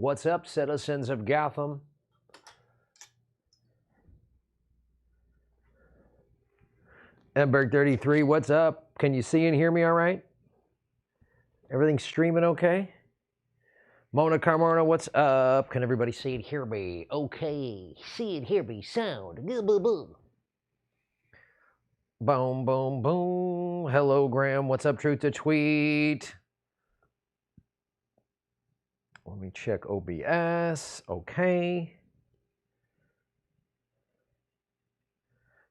What's up, citizens of Gotham? Emberg33, what's up? Can you see and hear me all right? Everything's streaming okay? Mona Carmona, what's up? Can everybody see and hear me? Okay. See and hear me. Sound. Boom, boom, boom. Boom, boom, boom. Hello, Graham. What's up, Truth to Tweet? Let me check OBS. Okay.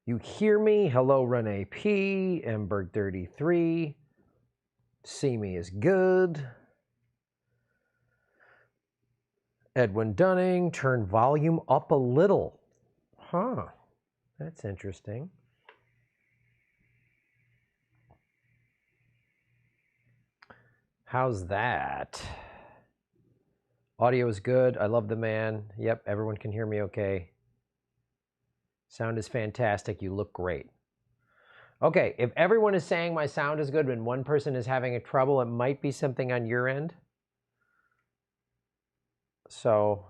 You hear me? Hello, Renee P. Emberg33. See me is good. Edwin Dunning, turn volume up a little. Huh. That's interesting. How's that? Audio is good. I love the man. Yep, everyone can hear me okay. Sound is fantastic. You look great. Okay, if everyone is saying my sound is good and one person is having a trouble, it might be something on your end. So,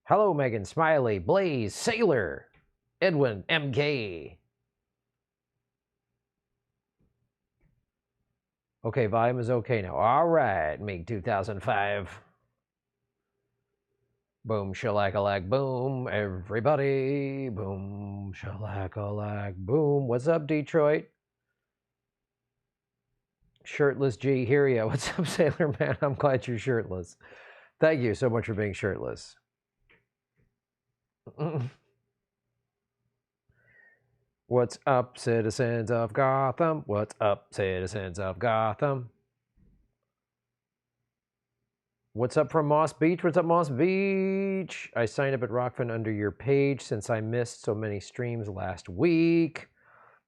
hello, Megan, Smiley, Blaze, Saylor, Edwin, MK. Okay, volume is okay now. All right, Mig 2005. Boom, shalak-a-lak, boom, everybody. Boom, shalak-a-lak, boom. What's up, Detroit? Shirtless G, hear ya. What's up, Sailor Man? I'm glad you're shirtless. Thank you so much for being shirtless. What's up, citizens of Gotham? What's up, citizens of Gotham? What's up from Moss Beach? What's up, Moss Beach? I signed up at Rockfin under your page since I missed so many streams last week.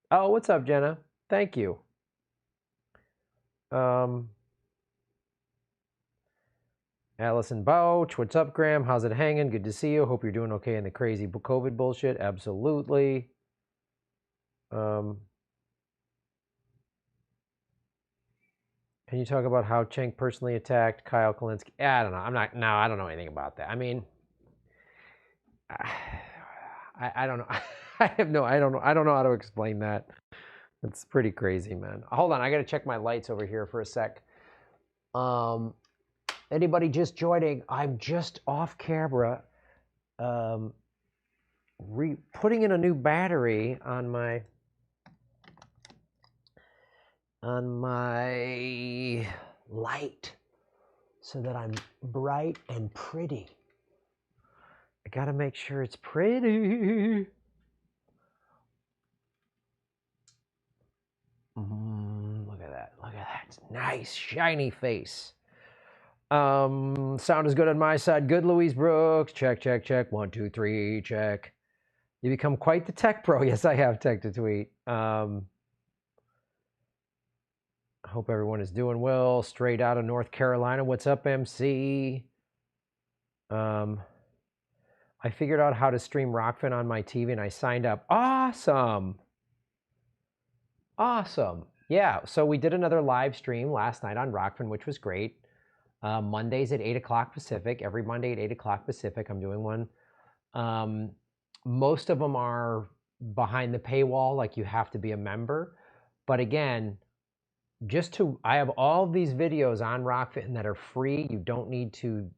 Oh, what's up, Jenna? Thank you. Allison Bouch, what's up, Graham? How's it hanging? Good to see you. Hope you're doing okay in the crazy COVID bullshit. Absolutely. Can you talk about how Cenk personally attacked Kyle Kalinske? I don't know. I don't know anything about that. I mean, I don't know. I don't know how to explain that. It's pretty crazy, man. Hold on, I gotta check my lights over here for a sec. Anybody just joining, I'm just off camera putting in a new battery on my light so that I'm bright and pretty. I gotta make sure it's pretty. Look at that. Look at that. Nice, shiny face. Sound is good on my side. Good, Louise Brooks. Check, check, check. 1, 2, 3, check. You become quite the tech pro. Yes, I have tech to tweet. Hope everyone is doing well. Straight out of North Carolina. What's up, MC? I figured out how to stream Rockfin on my TV and I signed up. Awesome. Awesome. Yeah, so we did another live stream last night on Rockfin, which was great. Mondays at 8 o'clock Pacific. Every Monday at 8 o'clock Pacific, I'm doing one. Most of them are behind the paywall, like you have to be a member. But again, I have all these videos on Rockfin that are free. You don't need to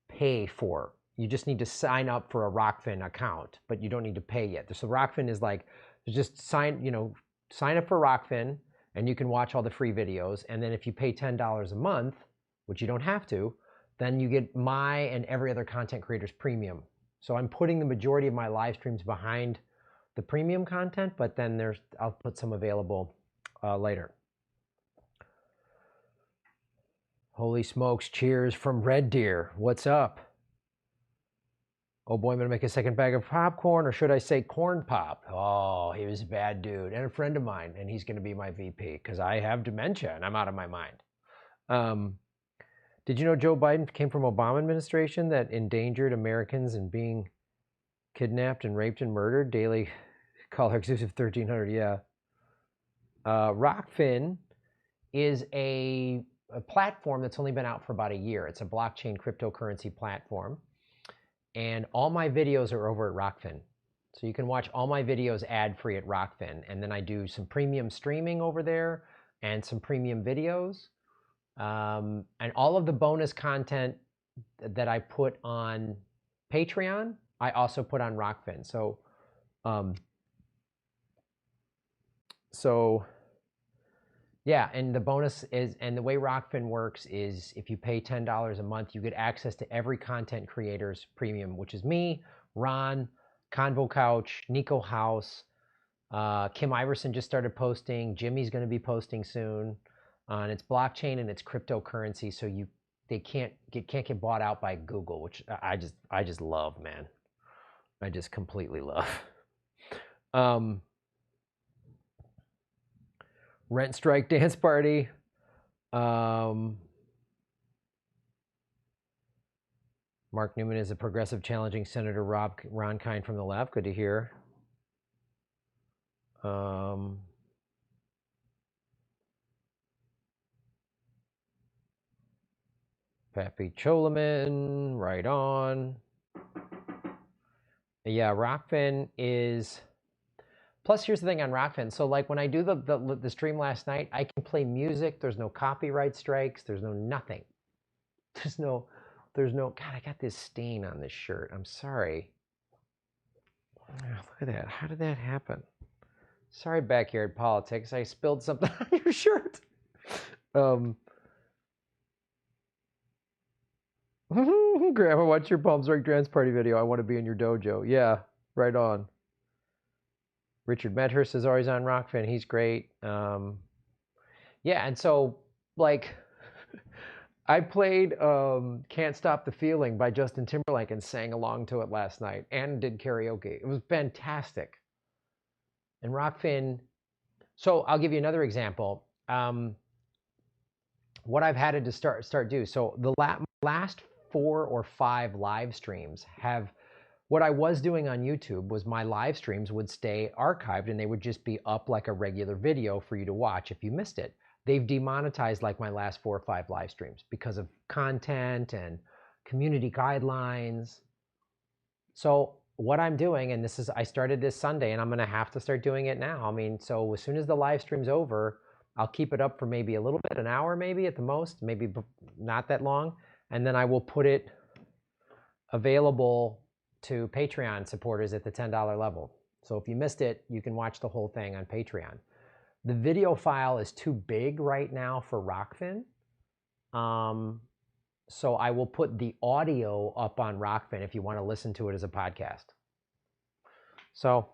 pay for. You just need to sign up for a Rockfin account, but you don't need to pay yet. So Rockfin is like, just sign up for Rockfin and you can watch all the free videos. And then if you pay $10 a month, which you don't have to, then you get my and every other content creator's premium. So I'm putting the majority of my live streams behind the premium content, but then I'll put some available later. Holy smokes, cheers from Red Deer. What's up? Oh boy, I'm gonna make a second bag of popcorn, or should I say corn pop? Oh, he was a bad dude and a friend of mine, and he's gonna be my VP because I have dementia and I'm out of my mind. Did you know Joe Biden came from Obama administration that endangered Americans and being kidnapped and raped and murdered? Daily caller exclusive 1300, yeah. Rockfin is a a platform that's only been out for about a year. It's a blockchain cryptocurrency platform. And all my videos are over at Rockfin. So you can watch all my videos ad-free at Rockfin. And then I do some premium streaming over there and some premium videos. And all of the bonus content that I put on Patreon, I also put on Rockfin. So yeah, and the bonus is, and the way Rockfin works is if you pay $10 a month, you get access to every content creator's premium, which is me, Ron, Convo Couch, Nico House, Kim Iverson just started posting, Jimmy's going to be posting soon. And it's blockchain and it's cryptocurrency, so they can't get bought out by Google, which I just love, man. I just completely love. Rent strike dance party. Mark Newman is a progressive challenging Senator Ron Kind from the left. Good to hear. Pappy Cholaman, right on. Yeah, Rockfin is. Plus, here's the thing on Rockfin. So, like when I do the stream last night, I can play music. There's no copyright strikes. There's no nothing. There's no. God, I got this stain on this shirt. I'm sorry. Oh, look at that. How did that happen? Sorry, backyard politics. I spilled something on your shirt. Grandma, watch your Palm Strike Dance Party video. I want to be in your dojo. Yeah, right on. Richard Medhurst is always on Rockfin. He's great. Yeah, and so, like, I played Can't Stop the Feeling by Justin Timberlake and sang along to it last night and did karaoke. It was fantastic. And Rockfin, so I'll give you another example. What I've had to start do. So the last 4 or 5 live streams have, what I was doing on YouTube was my live streams would stay archived and they would just be up like a regular video for you to watch if you missed it. They've demonetized like my last 4 or 5 live streams because of content and community guidelines. So what I'm doing, and this is, I started this Sunday and I'm going to have to start doing it now. I mean, so as soon as the live stream's over, I'll keep it up for maybe a little bit, an hour maybe at the most, maybe not that long. And then I will put it available to Patreon supporters at the $10 level. So if you missed it, you can watch the whole thing on Patreon. The video file is too big right now for Rockfin. So I will put the audio up on Rockfin if you want to listen to it as a podcast. So,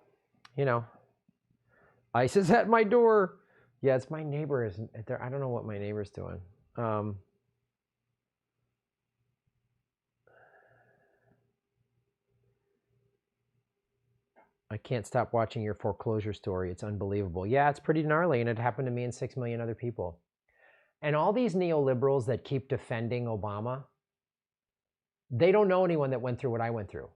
you know, ICE is at my door. Yeah, it's my neighbor. I don't know what my neighbor's doing. I can't stop watching your foreclosure story. It's unbelievable. Yeah, it's pretty gnarly, and it happened to me and 6 million other people. And all these neoliberals that keep defending Obama, they don't know anyone that went through what I went through.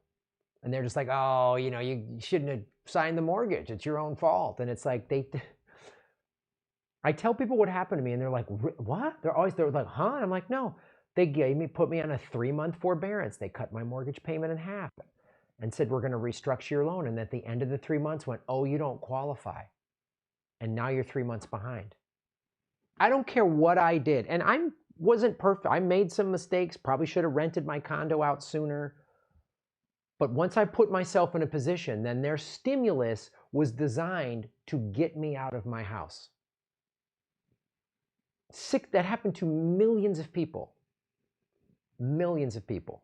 And they're just like, oh, you know, you shouldn't have signed the mortgage. It's your own fault. And it's like, I tell people what happened to me, and they're like, what? They're like, huh? And I'm like, no. They put me on a 3-month forbearance. They cut my mortgage payment in half and said, we're going to restructure your loan. And at the end of the 3 months went, oh, you don't qualify. And now you're 3 months behind. I don't care what I did. And I wasn't perfect. I made some mistakes. Probably should have rented my condo out sooner. But once I put myself in a position, then their stimulus was designed to get me out of my house. That happened to millions of people. Millions of people.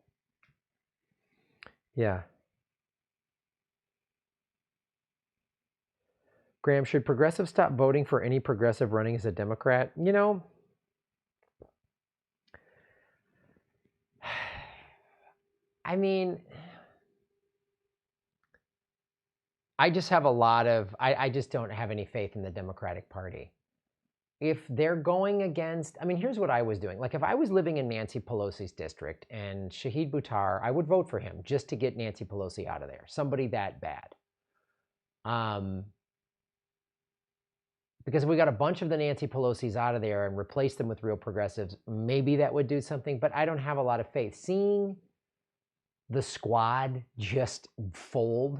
Yeah. Graham, should progressives stop voting for any progressive running as a Democrat? You know, I mean, I just have a lot of, I just don't have any faith in the Democratic Party. If they're going against, I mean, here's what I was doing. Like if I was living in Nancy Pelosi's district and Shahid Buttar, I would vote for him just to get Nancy Pelosi out of there. Somebody that bad. Because if we got a bunch of the Nancy Pelosi's out of there and replaced them with real progressives, maybe that would do something, but I don't have a lot of faith. Seeing the squad just fold,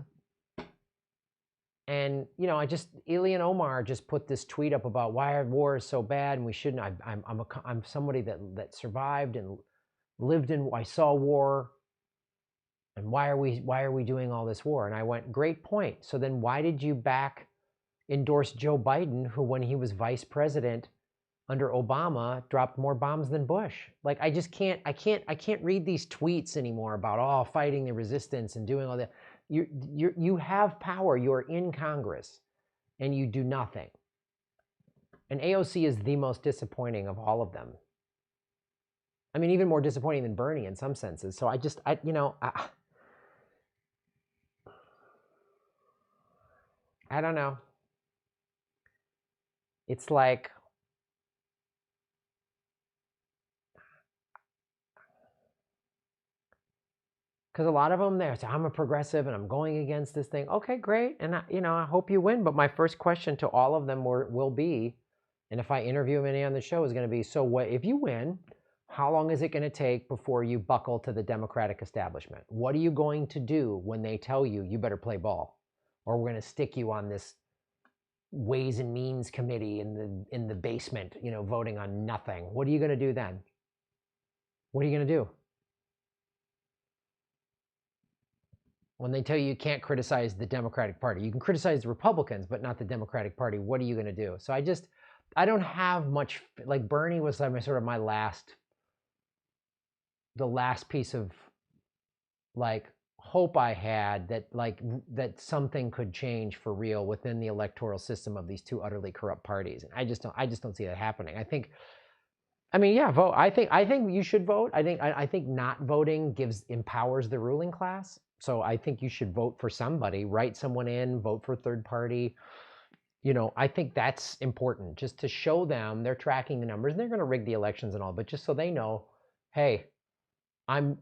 and, you know, Ilya and Omar just put this tweet up about why our war is so bad and we shouldn't. I'm somebody that survived and lived in, I saw war, and why are we doing all this war? And I went, great point. So then why did you endorse Joe Biden, who, when he was vice president under Obama, dropped more bombs than Bush? Like, I can't read these tweets anymore about fighting the resistance and doing all that. You have power. You're in Congress, and you do nothing. And AOC is the most disappointing of all of them. I mean, even more disappointing than Bernie in some senses. So I don't know. It's like, because a lot of them there say, I'm a progressive and I'm going against this thing. Okay, great. And I hope you win. But my first question to all of them will be, and if I interview any on the show, is going to be, so what if you win? How long is it going to take before you buckle to the Democratic establishment? What are you going to do when they tell you better play ball, or we're going to stick you on this Ways and Means Committee in the basement, voting on nothing? What are you going to do then? What are you going to do? When they tell you can't criticize the Democratic Party, you can criticize the Republicans, but not the Democratic Party. What are you going to do? So I don't have much, like Bernie was sort of the last piece of like hope I had that something could change for real within the electoral system of these two utterly corrupt parties. And I just don't see that happening. Vote. I think you should vote. I think not voting empowers the ruling class. So I think you should vote for somebody, write someone in, vote for third party. I think that's important, just to show them they're tracking the numbers, and they're going to rig the elections and all, but just so they know, hey, I'm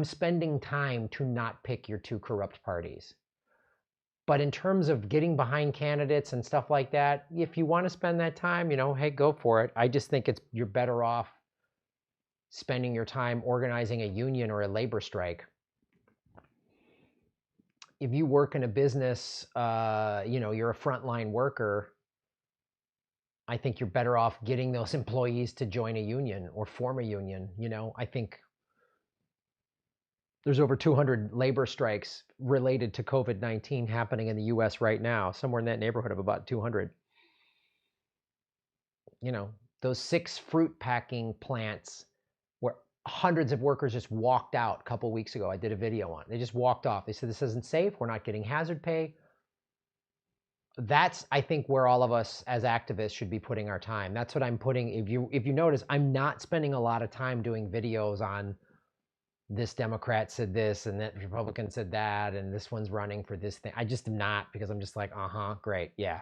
spending time to not pick your two corrupt parties. But in terms of getting behind candidates and stuff like that, if you want to spend that time, hey, go for it. I just think you're better off spending your time organizing a union or a labor strike. If you work in a business, you're a frontline worker, I think you're better off getting those employees to join a union or form a union. I think there's over 200 labor strikes related to COVID-19 happening in the US right now, somewhere in that neighborhood of about 200. Those 6 fruit packing plants where hundreds of workers just walked out a couple weeks ago. I did a video on it. They just walked off. They said, this isn't safe. We're not getting hazard pay. That's, I think, where all of us as activists should be putting our time. That's what I'm putting. If you notice, I'm not spending a lot of time doing videos on this Democrat said this and that Republican said that and this one's running for this thing. I just am not, because I'm just like, great, yeah.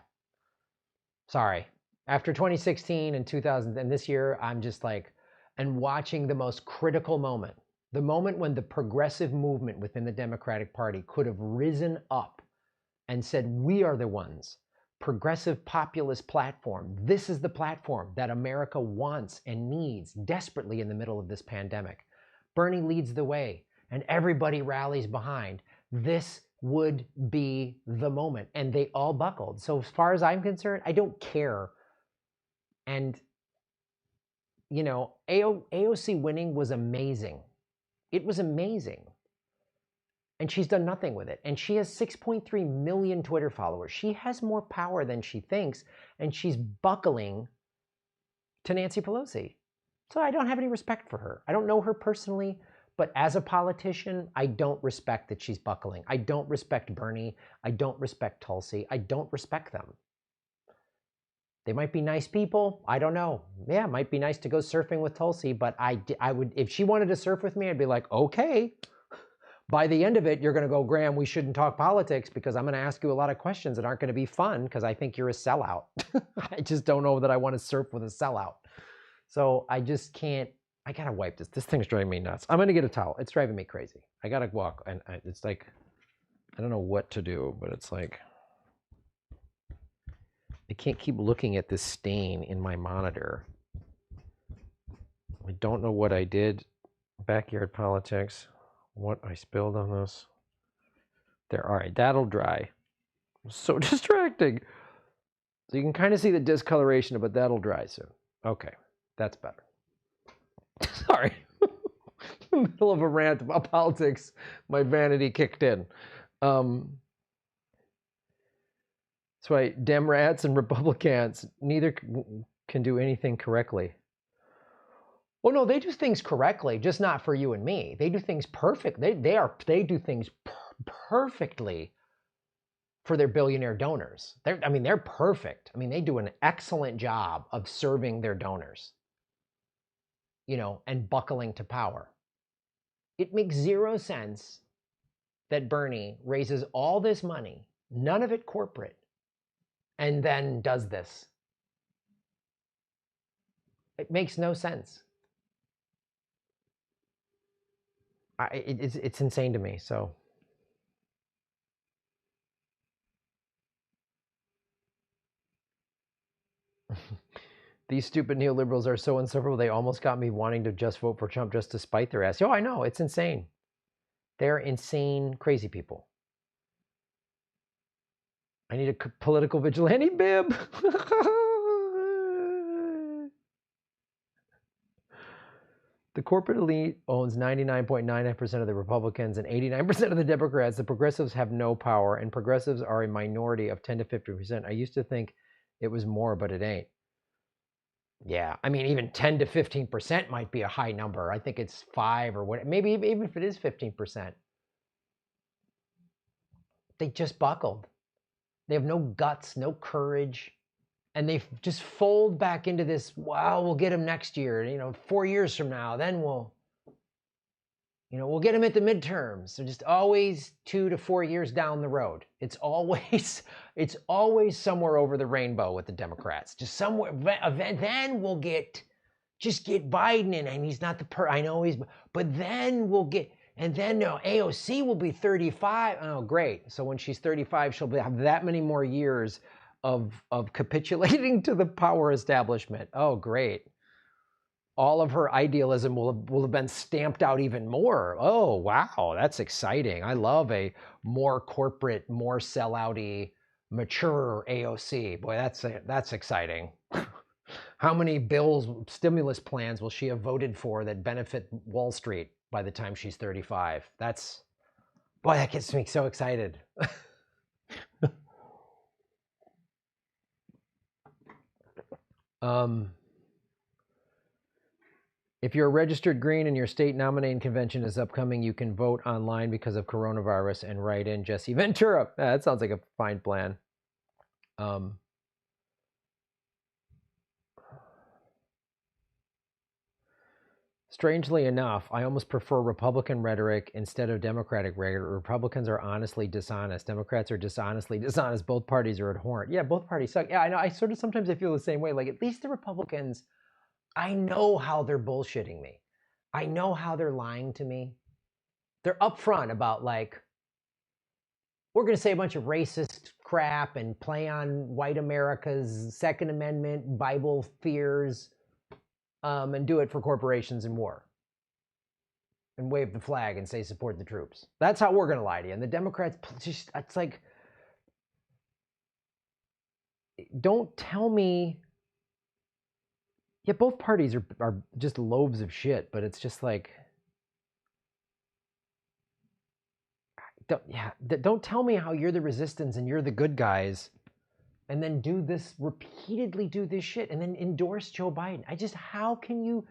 Sorry. After 2016 and 2000 and this year, I'm just like, and watching the most critical moment, the moment when the progressive movement within the Democratic Party could have risen up and said, we are the ones, progressive populist platform. This is the platform that America wants and needs desperately in the middle of this pandemic. Bernie leads the way and everybody rallies behind. This would be the moment. And they all buckled. So as far as I'm concerned, I don't care. And AOC winning was amazing. It was amazing. And she's done nothing with it. And she has 6.3 million Twitter followers. She has more power than she thinks, and she's buckling to Nancy Pelosi. So I don't have any respect for her. I don't know her personally, but as a politician, I don't respect that she's buckling. I don't respect Bernie. I don't respect Tulsi. I don't respect them. They might be nice people. I don't know. Yeah, it might be nice to go surfing with Tulsi, but I would, if she wanted to surf with me, I'd be like, okay. By the end of it, you're going to go, Graham, we shouldn't talk politics because I'm going to ask you a lot of questions that aren't going to be fun because I think you're a sellout. I just don't know that I want to surf with a sellout. So I just can't. I got to wipe this. This thing's driving me nuts. I'm going to get a towel. It's driving me crazy. I got to walk. And it's like, I don't know what to do, but it's like, I can't keep looking at this stain in my monitor. I don't know what I did. Backyard politics. What I spilled on this. There, all right, that'll dry. So distracting. So you can kind of see the discoloration, but that'll dry soon. Okay, that's better. Sorry. In the middle of a rant about politics, my vanity kicked in. That's why Democrats and Republicans, neither can do anything correctly. Well, no, they do things correctly, just not for you and me. They do things perfect. They do things perfectly for their billionaire donors. They're perfect. I mean, they do an excellent job of serving their donors, you know, and buckling to power. It makes zero sense that Bernie raises all this money, none of it corporate, and then does this. It makes no sense. It's insane to me. So these stupid neoliberals are so insufferable. They almost got me wanting to just vote for Trump just to spite their ass. Oh, I know. It's insane. They're insane, crazy people. I need a political vigilante bib. The corporate elite owns 99.99% of the Republicans and 89% of the Democrats. The progressives have no power, and progressives are a minority of 10 to 50%. I used to think it was more, but it ain't. Yeah, I mean, even 10 to 15% might be a high number. I think it's 5 or what. Maybe even if it is 15%. They just buckled. They have no guts, no courage. And they just fold back into this, well, we'll get him next year, you know, 4 years from now, then we'll get him at the midterms. So just always 2 to 4 years down the road. It's always somewhere over the rainbow with the Democrats. Just somewhere, then we'll get Biden in, and he's not I know he's, but then we'll get, and then AOC will be 35. Oh, great. So when she's 35, she'll have that many more years of capitulating to the power establishment. Oh, great. All of her idealism will have been stamped out even more. Oh, wow, that's exciting. I love a more corporate, more sellout-y, mature AOC. Boy, that's exciting. How many stimulus plans will she have voted for that benefit Wall Street by the time she's 35? Boy, that gets me so excited. If you're a registered Green and your state nominating convention is upcoming, you can vote online because of coronavirus and write in Jesse Ventura. That sounds like a fine plan. Strangely enough, I almost prefer Republican rhetoric instead of Democratic rhetoric. Republicans are honestly dishonest. Democrats are dishonestly dishonest. Both parties are abhorrent. Yeah, both parties suck. Yeah, I know. I sometimes I feel the same way. Like, at least the Republicans, I know how they're bullshitting me. I know how they're lying to me. They're upfront about, like, we're going to say a bunch of racist crap and play on white America's Second Amendment, Bible fears, and do it for corporations and war. And wave the flag and say support the troops. That's how we're going to lie to you. And the Democrats, just, it's like, don't tell me. Yeah, both parties are just loaves of shit, but it's just like, don't tell me how you're the resistance and you're the good guys, and then repeatedly do this shit, and then endorse Joe Biden. How can you?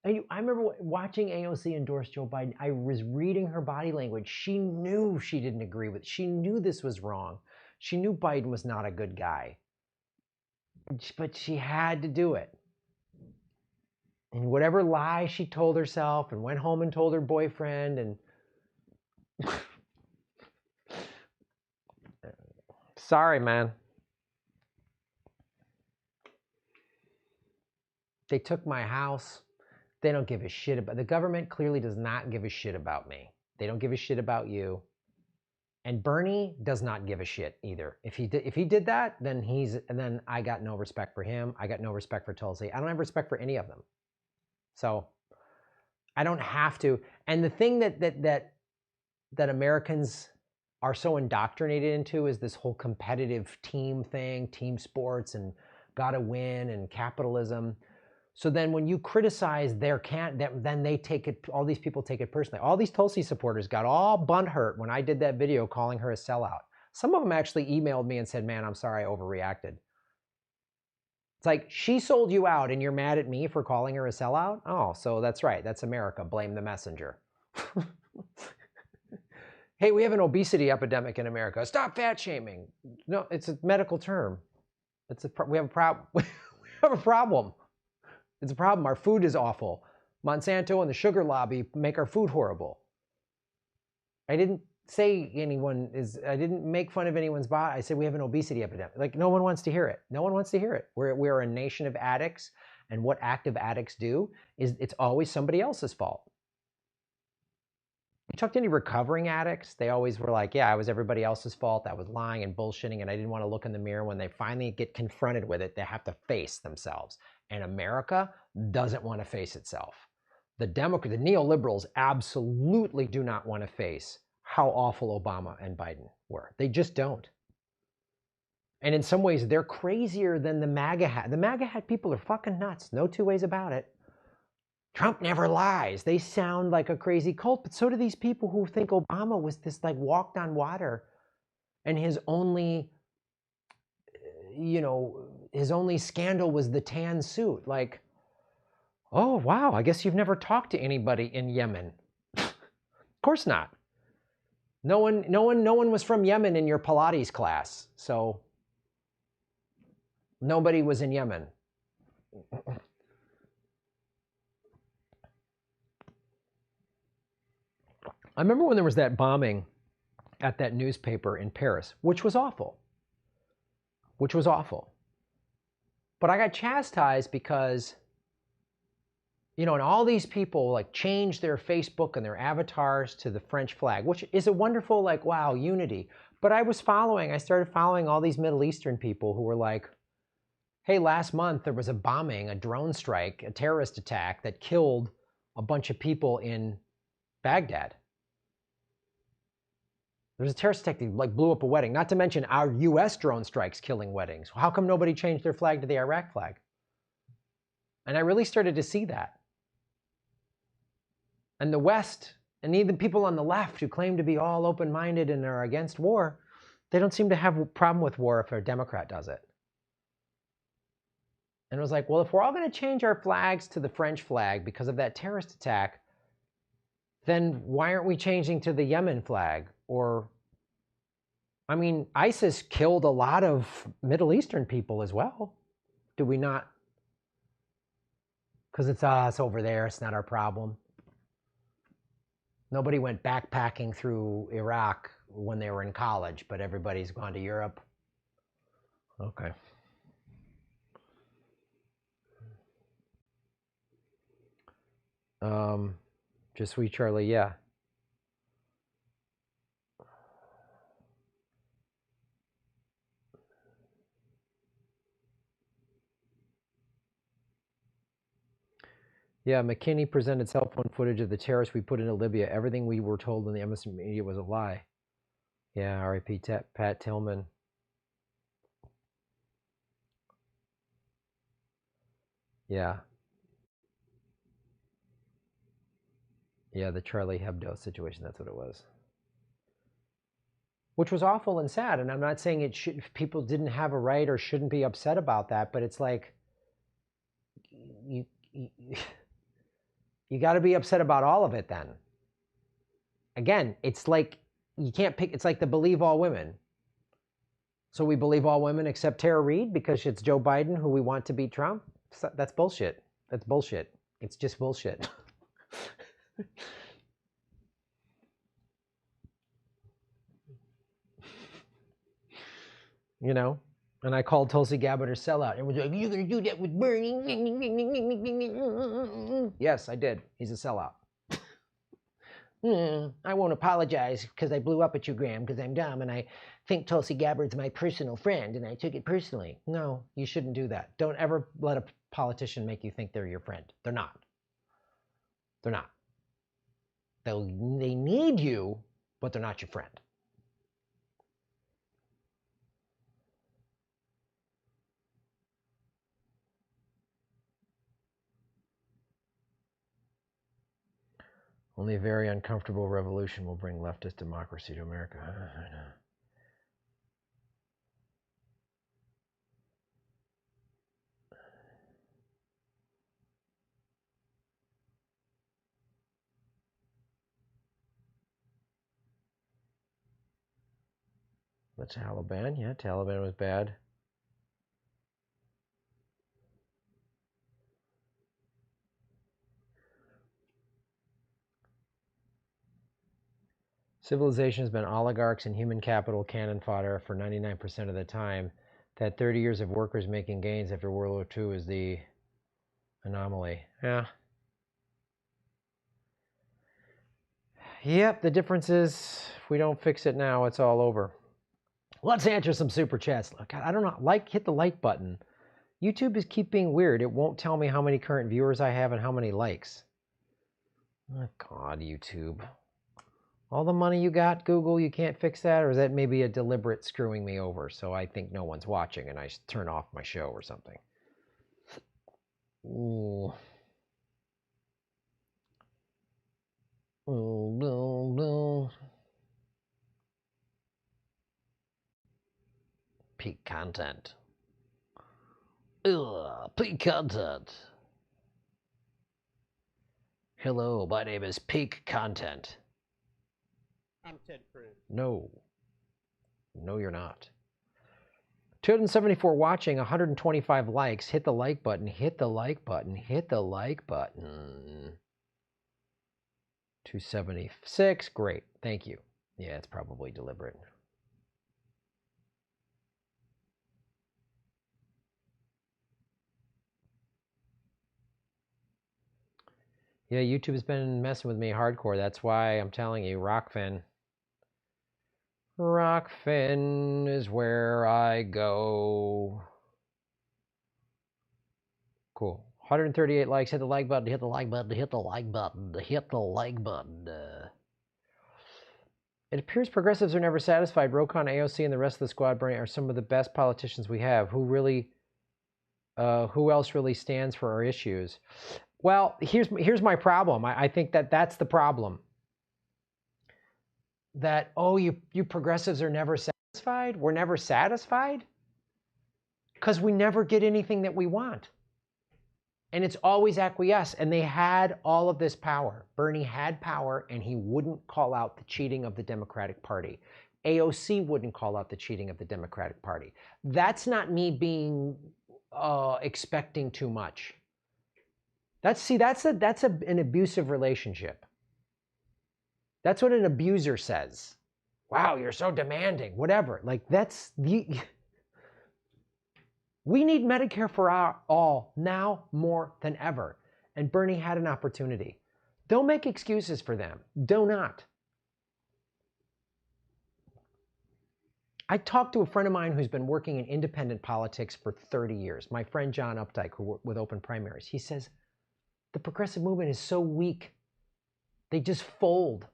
I remember watching AOC endorse Joe Biden. I was reading her body language. She knew she didn't agree with it. She knew this was wrong. She knew Biden was not a good guy. But she had to do it. And whatever lie she told herself, and went home and told her boyfriend, and sorry, man. They took my house. They don't give a shit about the government. Clearly does not give a shit about me. They don't give a shit about you. And Bernie does not give a shit either. If he did that, then I got no respect for him. I got no respect for Tulsi. I don't have respect for any of them. So I don't have to. And the thing that Americans are so indoctrinated into is this whole competitive team thing, team sports, and gotta win, and capitalism. So then when you criticize then they take it, all these people take it personally. All these Tulsi supporters got all butthurt when I did that video calling her a sellout. Some of them actually emailed me and said, man, I'm sorry I overreacted. It's like, she sold you out and you're mad at me for calling her a sellout? Oh, so that's right. That's America. Blame the messenger. Hey, we have an obesity epidemic in America. Stop fat shaming. No, it's a medical term. We have a problem. We have a problem. It's a problem. Our food is awful. Monsanto and the sugar lobby make our food horrible. I didn't make fun of anyone's body. I said we have an obesity epidemic. Like, no one wants to hear it. No one wants to hear it. We're a nation of addicts, and what active addicts do is it's always somebody else's fault. You talk to any recovering addicts, they always were like, yeah, it was everybody else's fault. I was lying and bullshitting, and I didn't want to look in the mirror. When they finally get confronted with it, they have to face themselves. And America doesn't want to face itself. The neoliberals absolutely do not want to face how awful Obama and Biden were. They just don't. And in some ways, they're crazier than the MAGA hat. The MAGA hat people are fucking nuts. No two ways about it. Trump never lies. They sound like a crazy cult, but so do these people who think Obama was this like walked on water, and his only scandal was the tan suit. Like, oh wow, I guess you've never talked to anybody in Yemen. Of course not. No one was from Yemen in your Pilates class, so nobody was in Yemen. I remember when there was that bombing at that newspaper in Paris, which was awful. But I got chastised because, and all these people like changed their Facebook and their avatars to the French flag, which is a wonderful, like, wow, unity. But I started following all these Middle Eastern people who were like, hey, last month there was a bombing, a drone strike, a terrorist attack that killed a bunch of people in Baghdad. There was a terrorist attack that like blew up a wedding, not to mention our US drone strikes killing weddings. How come nobody changed their flag to the Iraq flag? And I really started to see that. And the West, and even people on the left who claim to be all open-minded and are against war, they don't seem to have a problem with war if a Democrat does it. And it was like, well, if we're all going to change our flags to the French flag because of that terrorist attack, then why aren't we changing to the Yemen flag? Or, I mean, ISIS killed a lot of Middle Eastern people as well. Do we not? Because it's us over there, it's not our problem. Nobody went backpacking through Iraq when they were in college, but everybody's gone to Europe. Okay. Just sweet Charlie, yeah. Yeah, McKinney presented cell phone footage of the terrorists we put into Libya. Everything we were told in the Emerson media was a lie. Yeah, R.I.P. Pat Tillman. Yeah. Yeah, the Charlie Hebdo situation, that's what it was. Which was awful and sad, and I'm not saying people didn't have a right or shouldn't be upset about that, but it's like, you got to be upset about all of it then. Again, it's like, you can't pick, it's like the believe all women. So we believe all women except Tara Reid because it's Joe Biden who we want to beat Trump? That's bullshit. That's bullshit. It's just bullshit. And I called Tulsi Gabbard a sellout. And was like, you're going to do that with Bernie? Yes, I did. He's a sellout. I won't apologize because I blew up at you, Graham, because I'm dumb and I think Tulsi Gabbard's my personal friend and I took it personally. No, you shouldn't do that. Don't ever let a politician make you think they're your friend. They're not. They're not. They need you, but they're not your friend. Only a very uncomfortable revolution will bring leftist democracy to America. The Taliban, yeah, Taliban was bad. Civilization has been oligarchs and human capital cannon fodder for 99% of the time. That 30 years of workers making gains after World War II is the anomaly. Yeah. Yep, the difference is if we don't fix it now, it's all over. Let's answer some super chats. Look, I don't know, hit the like button. YouTube is keep being weird. It won't tell me how many current viewers I have and how many likes. Oh God, YouTube. All the money you got, Google, you can't fix that? Or is that maybe a deliberate screwing me over so I think no one's watching and I turn off my show or something? Ooh. Oh, no, no. Peak content. Ugh, peak content. Hello, my name is Peak Content. I'm Ted Cruz. No. No, you're not. 274 watching, 125 likes. Hit the like button, hit the like button, hit the like button. 276, great, thank you. Yeah, it's probably deliberate. Yeah, YouTube has been messing with me hardcore. That's why I'm telling you, Rockfin. Rockfin is where I go. Cool. 138 likes. Hit the like button, hit the like button, hit the like button, hit the like button. It appears progressives are never satisfied. Rokon, AOC, and the rest of the squad Bernie are some of the best politicians we have. Who else really stands for our issues? Well, here's my problem. I think that's the problem. That, oh, you progressives are never satisfied? We're never satisfied? Because we never get anything that we want. And it's always acquiesce. And they had all of this power. Bernie had power, and he wouldn't call out the cheating of the Democratic Party. AOC wouldn't call out the cheating of the Democratic Party. That's not me being expecting too much. That's an abusive relationship. That's what an abuser says. Wow, you're so demanding, whatever. Like we need Medicare for all now more than ever. And Bernie had an opportunity. Don't make excuses for them. Do not. I talked to a friend of mine who's been working in independent politics for 30 years. My friend John Updike, who worked with open primaries. He says, the progressive movement is so weak. They just fold.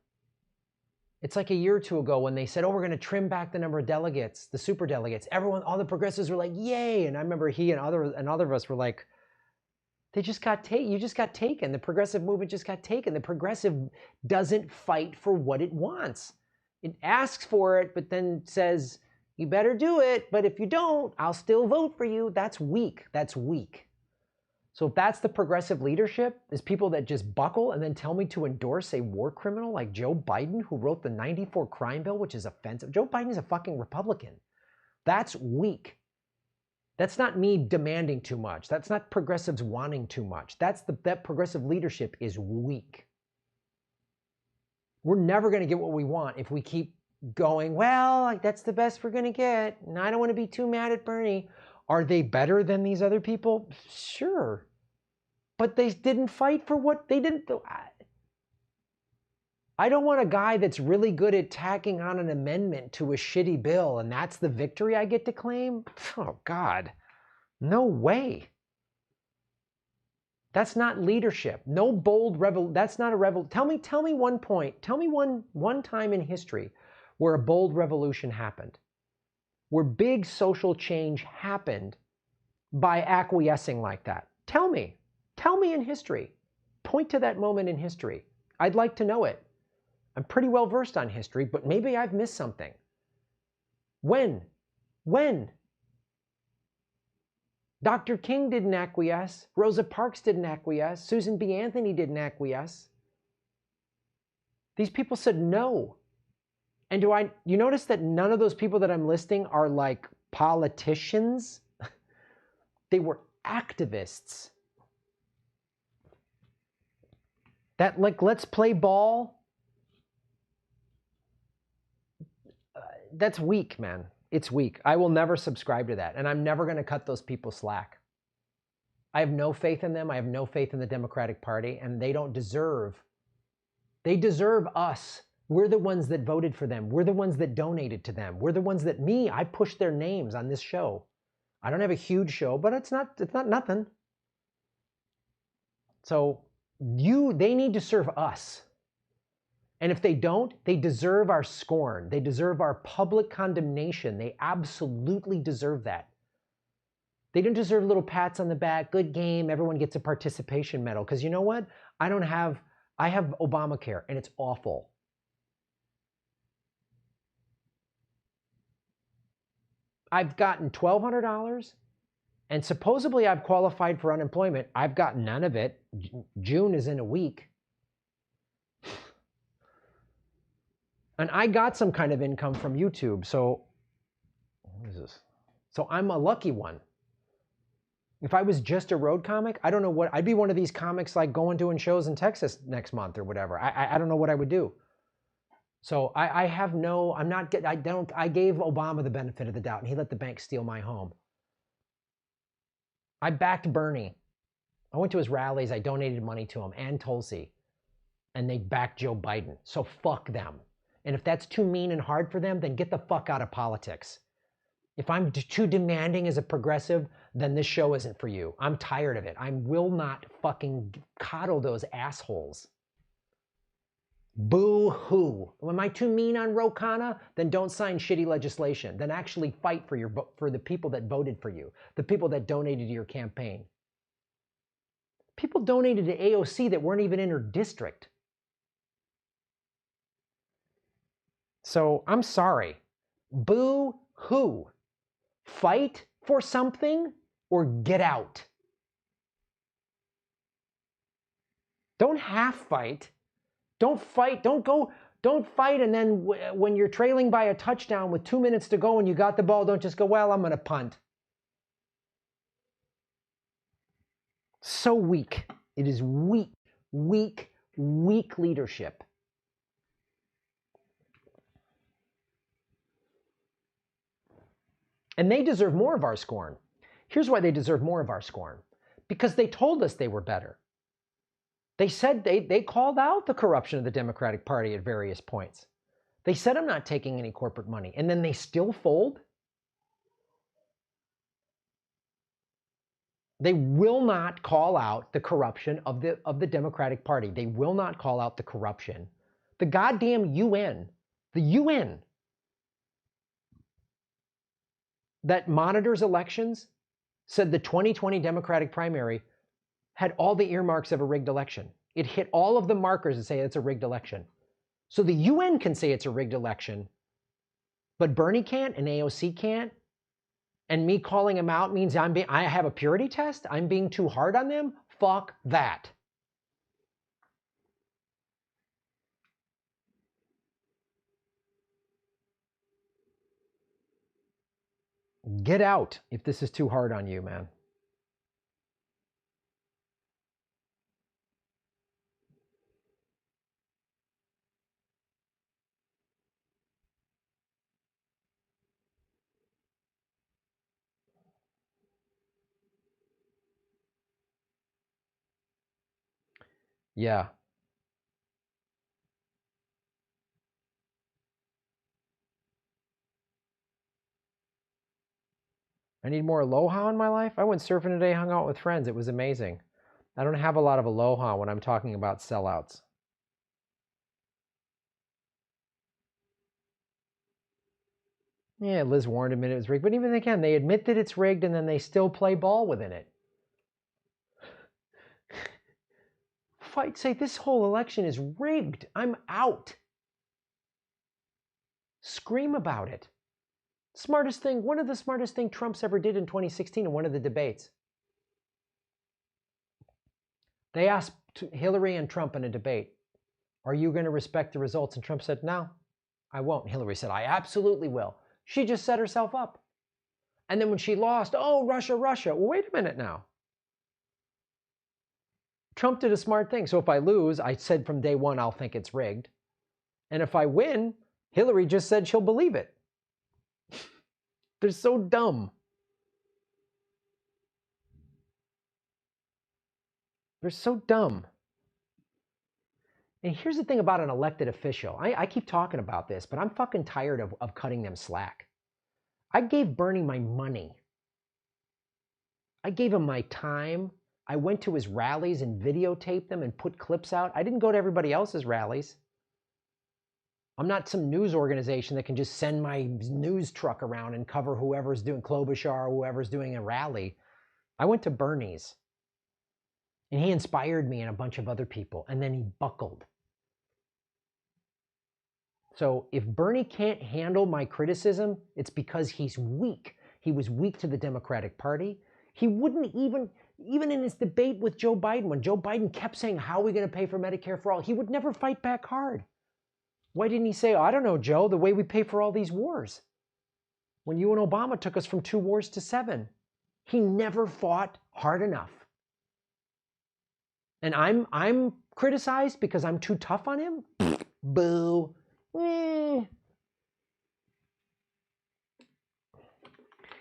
It's like a year or two ago when they said, oh, we're going to trim back the number of delegates, the super delegates. Everyone, all the progressives were like, yay. And I remember he and other of us were like, you just got taken. The progressive movement just got taken. The progressive doesn't fight for what it wants. It asks for it, but then says, you better do it. But if you don't, I'll still vote for you. That's weak. That's weak. So if that's the progressive leadership, is people that just buckle and then tell me to endorse a war criminal like Joe Biden, who wrote the 94 crime bill, which is offensive. Joe Biden is a fucking Republican. That's weak. That's not me demanding too much. That's not progressives wanting too much. That progressive leadership is weak. We're never going to get what we want if we keep going, well, like, that's the best we're going to get. And I don't want to be too mad at Bernie. Are they better than these other people? Sure. But they didn't fight for what they didn't. I don't want a guy that's really good at tacking on an amendment to a shitty bill, and that's the victory I get to claim? Oh, God. No way. That's not leadership. No bold that's not a tell me one point. Tell me one time in history where a bold revolution happened, where big social change happened by acquiescing like that. Tell me in history. Point to that moment in history. I'd like to know it. I'm pretty well versed on history, but maybe I've missed something. When? Dr. King didn't acquiesce. Rosa Parks didn't acquiesce. Susan B. Anthony didn't acquiesce. These people said no. And you notice that none of those people that I'm listing are like politicians? They were activists. That like, let's play ball. That's weak, man. It's weak. I will never subscribe to that. And I'm never going to cut those people slack. I have no faith in them. I have no faith in the Democratic Party. And they don't deserve. They deserve us. We're the ones that voted for them. We're the ones that donated to them. We're the ones that I pushed their names on this show. I don't have a huge show, but it's not nothing. So they need to serve us. And if they don't, they deserve our scorn. They deserve our public condemnation. They absolutely deserve that. They don't deserve little pats on the back, good game, everyone gets a participation medal. Because you know what? I have Obamacare, and it's awful. I've gotten $1,200, and supposedly I've qualified for unemployment. I've got none of it. June is in a week. And I got some kind of income from YouTube, so what is this? So I'm a lucky one. If I was just a road comic, I don't know what, I'd be one of these comics like doing shows in Texas next month or whatever. I don't know what I would do. So I gave Obama the benefit of the doubt, and he let the bank steal my home. I backed Bernie. I went to his rallies, I donated money to him and Tulsi, and they backed Joe Biden. So fuck them. And if that's too mean and hard for them, then get the fuck out of politics. If I'm too demanding as a progressive, then this show isn't for you. I'm tired of it. I will not fucking coddle those assholes. Boo-hoo. Am I too mean on Ro Khanna? Then don't sign shitty legislation. Then actually fight for the people that voted for you, the people that donated to your campaign. People donated to AOC that weren't even in her district. So I'm sorry. Boo-hoo. Fight for something or get out. Don't half fight. Don't fight. Don't fight, and then when you're trailing by a touchdown with 2 minutes to go and you got the ball, don't just go, well, I'm going to punt. So weak. It is weak, weak, weak leadership. And they deserve more of our scorn. Here's why they deserve more of our scorn. Because they told us they were better. They said they called out the corruption of the Democratic Party at various points. They said, I'm not taking any corporate money. And then they still fold. They will not call out the corruption of the Democratic Party. They will not call out the corruption. The goddamn UN, the UN that monitors elections said the 2020 Democratic primary had all the earmarks of a rigged election. It hit all of the markers and say it's a rigged election. So the UN can say it's a rigged election, but Bernie can't and AOC can't. And me calling him out means I have a purity test? I'm being too hard on them? Fuck that. Get out if this is too hard on you, man. Yeah. I need more aloha in my life. I went surfing today, hung out with friends. It was amazing. I don't have a lot of aloha when I'm talking about sellouts. Yeah, Liz Warren admitted it was rigged, but even again, they admit that it's rigged and then they still play ball within it. Fight, say this whole election is rigged. I'm out. Scream about it. Smartest thing, one of the smartest thing Trump's ever did in 2016 in one of the debates. They asked Hillary and Trump in a debate, are you going to respect the results? And Trump said, no, I won't. Hillary said, I absolutely will. She just set herself up. And then when she lost, oh, Russia, Russia. Well, wait a minute now. Trump did a smart thing. So if I lose, I said from day one, I'll think it's rigged. And if I win, Hillary just said she'll believe it. They're so dumb. They're so dumb. And here's the thing about an elected official. I keep talking about this, but I'm fucking tired of cutting them slack. I gave Bernie my money. I gave him my time. I went to his rallies and videotaped them and put clips out. I didn't go to everybody else's rallies. I'm not some news organization that can just send my news truck around and cover whoever's doing Klobuchar or whoever's doing a rally. I went to Bernie's. And he inspired me and a bunch of other people. And then he buckled. So if Bernie can't handle my criticism, it's because he's weak. He was weak to the Democratic Party. He wouldn't even in his debate with Joe Biden, when Joe Biden kept saying, how are we going to pay for Medicare for all? He would never fight back hard. Why didn't he say, oh, I don't know, Joe, the way we pay for all these wars? When you and Obama took us from 2 wars to 7. He never fought hard enough. And I'm criticized because I'm too tough on him? Boo.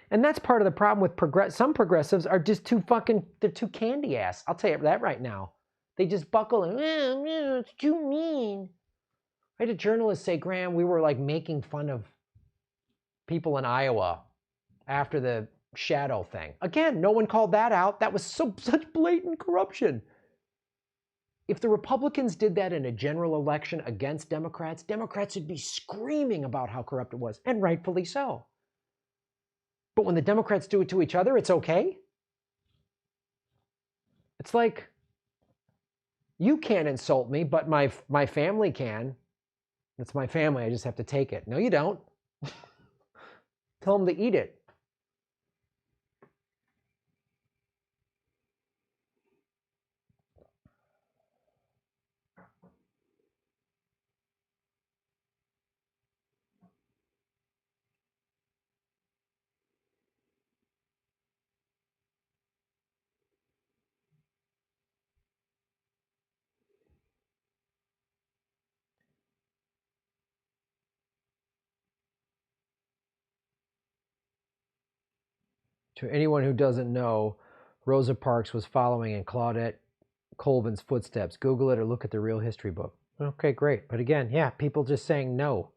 And that's part of the problem with some progressives are just they're too candy ass. I'll tell you that right now. They just buckle and, it's too mean. I had a journalist say, Graham, we were like making fun of people in Iowa after the shadow thing. Again, no one called that out. That was such blatant corruption. If the Republicans did that in a general election against Democrats, Democrats would be screaming about how corrupt it was, and rightfully so. But when the Democrats do it to each other, it's okay? It's like, you can't insult me, but my family can. It's my family, I just have to take it. No, you don't. Tell them to eat it. To anyone who doesn't know, Rosa Parks was following in Claudette Colvin's footsteps. Google it or look at the Real History book. Okay, great. But again, yeah, people just saying no.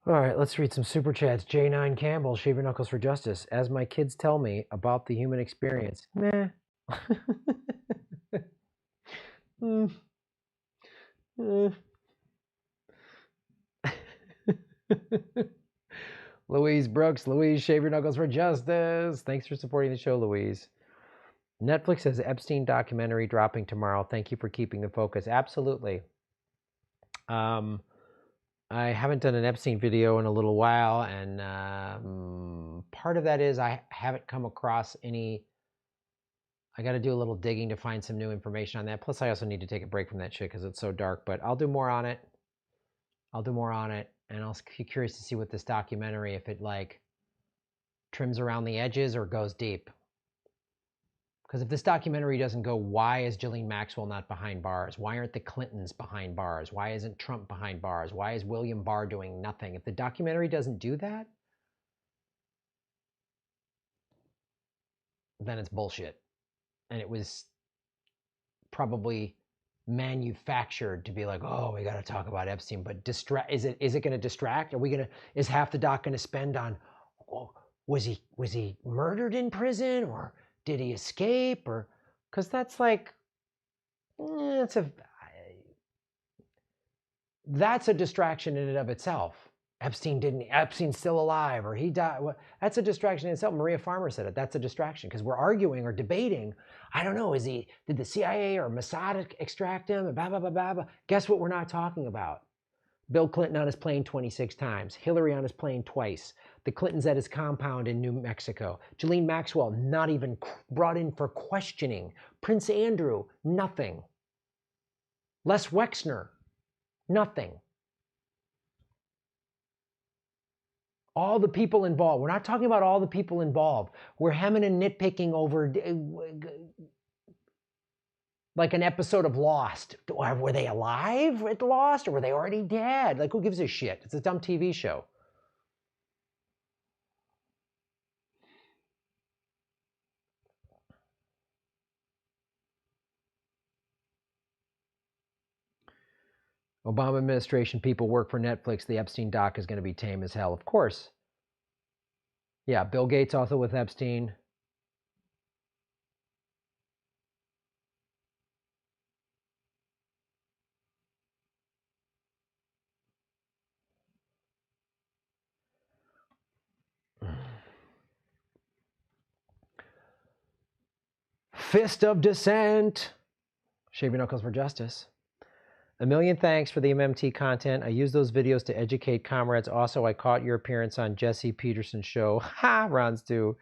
All right, let's read some super chats. J9 Campbell, shave your knuckles for justice. As my kids tell me about the human experience. Meh. Louise Brooks, Louise, shave your knuckles for justice. Thanks for supporting the show, Louise. Netflix has Epstein documentary dropping tomorrow. Thank you for keeping the focus. Absolutely. I haven't done an Epstein video in a little while, and part of that is I haven't come across any. I got to do a little digging to find some new information on that. Plus, I also need to take a break from that shit because it's so dark. But I'll do more on it. And I'll be curious to see what this documentary, if it like trims around the edges or goes deep. Because if this documentary doesn't go, why is Ghislaine Maxwell not behind bars? Why aren't the Clintons behind bars? Why isn't Trump behind bars? Why is William Barr doing nothing? If the documentary doesn't do that, then it's bullshit. And it was probably manufactured to be like, oh, we got to talk about Epstein, but is it going to distract? Is half the doc going to spend on, oh, was he murdered in prison, or did he escape? Or because that's like, that's a distraction in and of itself. Epstein's still alive, or he died. That's a distraction in itself. Maria Farmer said it. That's a distraction because we're arguing or debating. I don't know. Did the CIA or Mossad extract him? Blah, blah, blah, blah, blah. Guess what we're not talking about? Bill Clinton on his plane 26 times. Hillary on his plane twice. The Clintons at his compound in New Mexico. Ghislaine Maxwell not even brought in for questioning. Prince Andrew, nothing. Les Wexner, nothing. All the people involved. We're not talking about all the people involved. We're hemming and nitpicking over like an episode of Lost. Were they alive at Lost, or were they already dead? Like, who gives a shit? It's a dumb TV show. Obama administration people work for Netflix. The Epstein doc is going to be tame as hell. Of course. Yeah, Bill Gates also with Epstein. Fist of dissent. Shave your knuckles for justice. A million thanks for the MMT content. I use those videos to educate comrades. Also, I caught your appearance on Jesse Peterson's show. Ha! Rounds 2.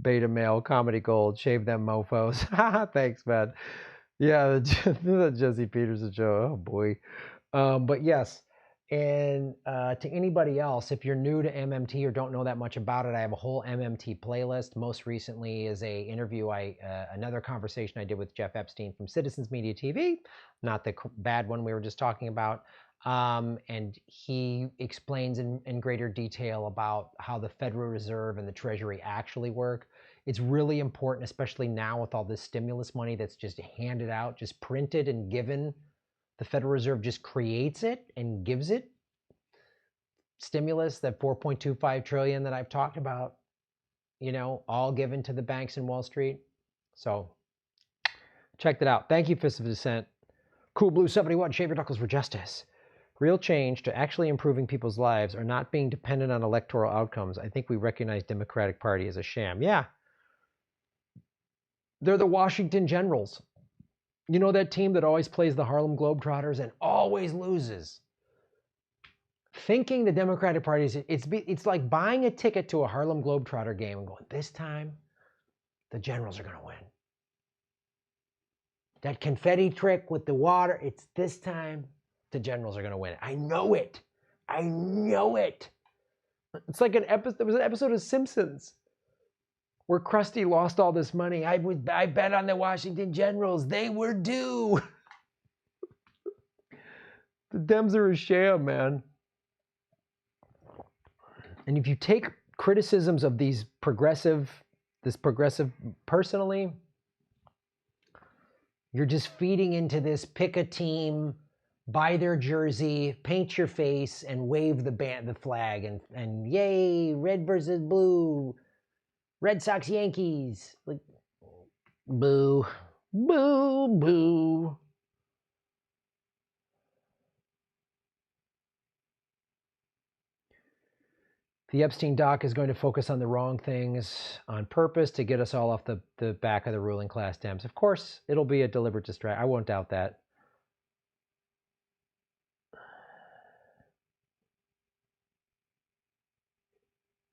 Beta male, comedy gold. Shave them mofos. Ha! Thanks, man. Yeah, the Jesse Peterson show. Oh, boy. But yes. And to anybody else, if you're new to MMT or don't know that much about it, I have a whole MMT playlist. Most recently is a interview, another conversation I did with Jeff Epstein from Citizens Media TV, not the bad one we were just talking about. And he explains in greater detail about how the Federal Reserve and the Treasury actually work. It's really important, especially now with all this stimulus money that's just handed out, just printed and given. The Federal Reserve just creates it and gives it. Stimulus, that $4.25 trillion that I've talked about, all given to the banks in Wall Street. So check that out. Thank you, Fist of Dissent. Cool Blue 71, shave your knuckles for justice. Real change to actually improving people's lives are not being dependent on electoral outcomes. I think we recognize Democratic Party as a sham. Yeah. They're the Washington Generals. You know that team that always plays the Harlem Globetrotters and always loses? Thinking the Democratic Party is, it's like buying a ticket to a Harlem Globetrotter game and going, this time, the Generals are going to win. That confetti trick with the water, it's this time, the Generals are going to win. I know it. I know it. It's like there was an episode of Simpsons where Krusty lost all this money. I bet on the Washington Generals. They were due. The Dems are a sham, man. And if you take criticisms of this progressive personally, you're just feeding into this pick a team, buy their jersey, paint your face, and wave the flag, and yay, red versus blue. Red Sox, Yankees. Like, boo, boo, boo. The Epstein doc is going to focus on the wrong things on purpose to get us all off the back of the ruling class Dems. Of course, it'll be a deliberate distraction. I won't doubt that.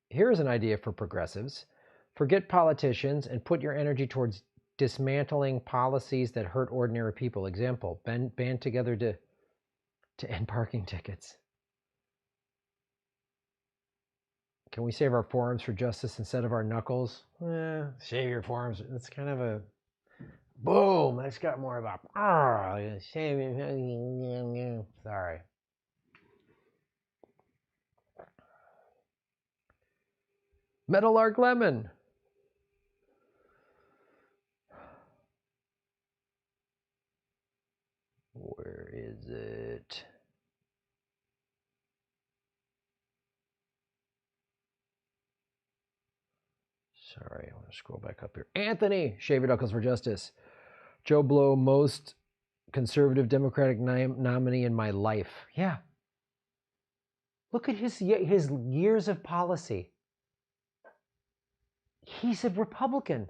Here's an idea for progressives. Forget politicians and put your energy towards dismantling policies that hurt ordinary people. Example, band together to end parking tickets. Can we save our forearms for justice instead of our knuckles? Shave your forearms. That's kind of a Boom. That's got more of a. Sorry. Metal Arc Lemon. Where is it? Sorry, I want to scroll back up here. Anthony, shave your knuckles for justice. Joe Blow, most conservative Democratic nominee in my life. Yeah. Look at his years of policy. He's a Republican.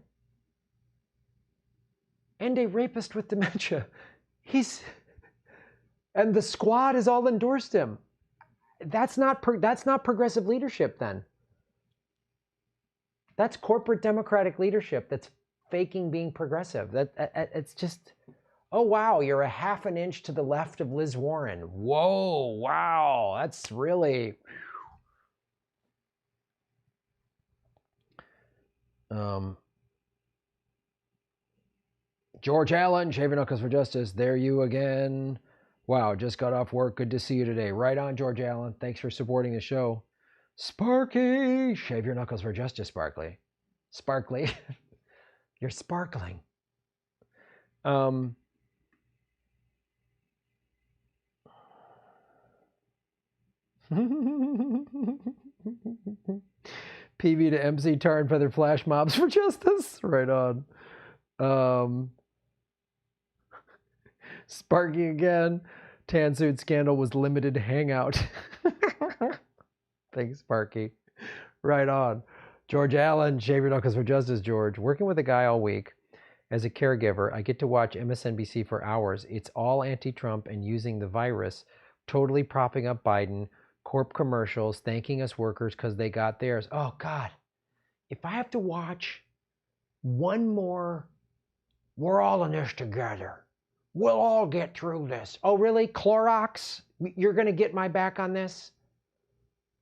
And a rapist with dementia. And the squad has all endorsed him. That's not progressive leadership then. That's corporate Democratic leadership that's faking being progressive. It's just, oh wow, you're a half an inch to the left of Liz Warren. Whoa, wow, that's really. George Allen, shave your knuckles for justice. There you again. Wow, just got off work. Good to see you today. Right on, George Allen. Thanks for supporting the show. Sparky, shave your knuckles for justice, Sparkly. Sparkly. You're sparkling. PV to MC Tar and Feather Flash Mobs for justice. Right on. Sparky again. Tan suit scandal was limited hangout. Thanks, Sparky. Right on. George Allen, shave your knuckles for justice, George. Working with a guy all week. As a caregiver, I get to watch MSNBC for hours. It's all anti-Trump and using the virus, totally propping up Biden, corp commercials, thanking us workers because they got theirs. Oh, God. If I have to watch one more, we're all in this together. We'll all get through this. Oh, really? Clorox? You're going to get my back on this?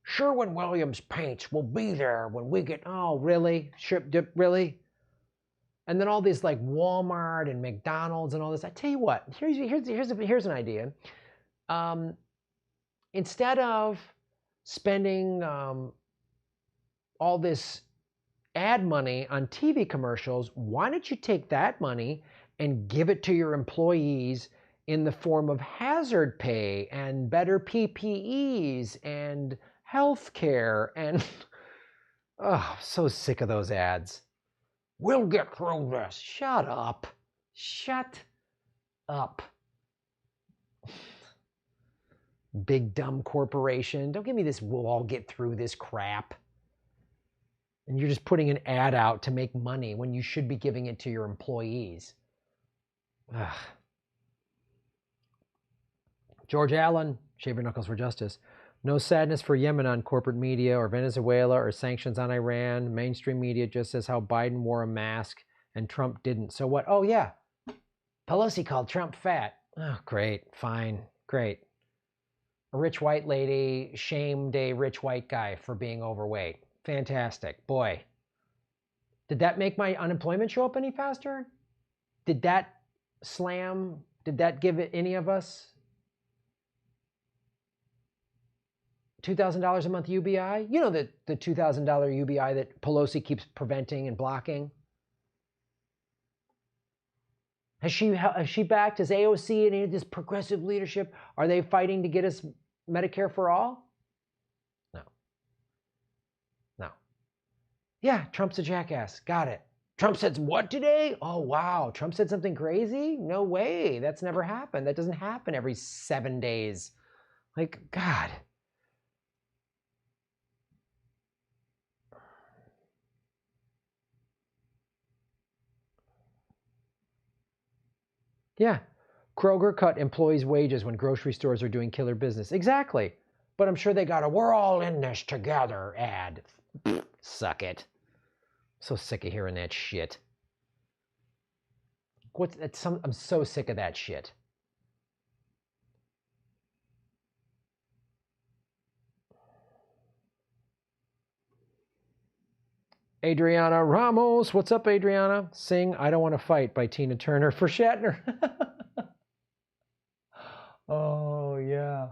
Sherwin-Williams paints will be there when we get, oh, really? Really? And then all these like Walmart and McDonald's and all this. I tell you what, here's an idea. Instead of spending all this ad money on TV commercials, why don't you take that money and give it to your employees in the form of hazard pay and better PPEs and health care and oh, so sick of those ads. We'll get through this. Shut up. Shut up. Big dumb corporation. Don't give me this, we'll all get through this crap. And you're just putting an ad out to make money when you should be giving it to your employees. Ugh. George Allen, shave your knuckles for justice. No sadness for Yemen on corporate media or Venezuela or sanctions on Iran. Mainstream media just says how Biden wore a mask and Trump didn't. So what? Oh, yeah. Pelosi called Trump fat. Oh, great. Fine. Great. A rich white lady shamed a rich white guy for being overweight. Fantastic. Boy. Did that make my unemployment show up any faster? Did that give it any of us $2,000 a month UBI? You know the $2,000 UBI that Pelosi keeps preventing and blocking? Has she backed? Has AOC and any of this progressive leadership, are they fighting to get us Medicare for all? No. No. Yeah, Trump's a jackass. Got it. Trump said what today? Oh, wow. Trump said something crazy? No way. That's never happened. That doesn't happen every 7 days. Like, God. Yeah. Kroger cut employees' wages when grocery stores are doing killer business. Exactly. But I'm sure they got a "we're all in this together" ad. Suck it. So sick of hearing that shit. I'm so sick of that shit. Adriana Ramos. What's up, Adriana? Sing I Don't Want to Fight by Tina Turner for Shatner. Oh, yeah.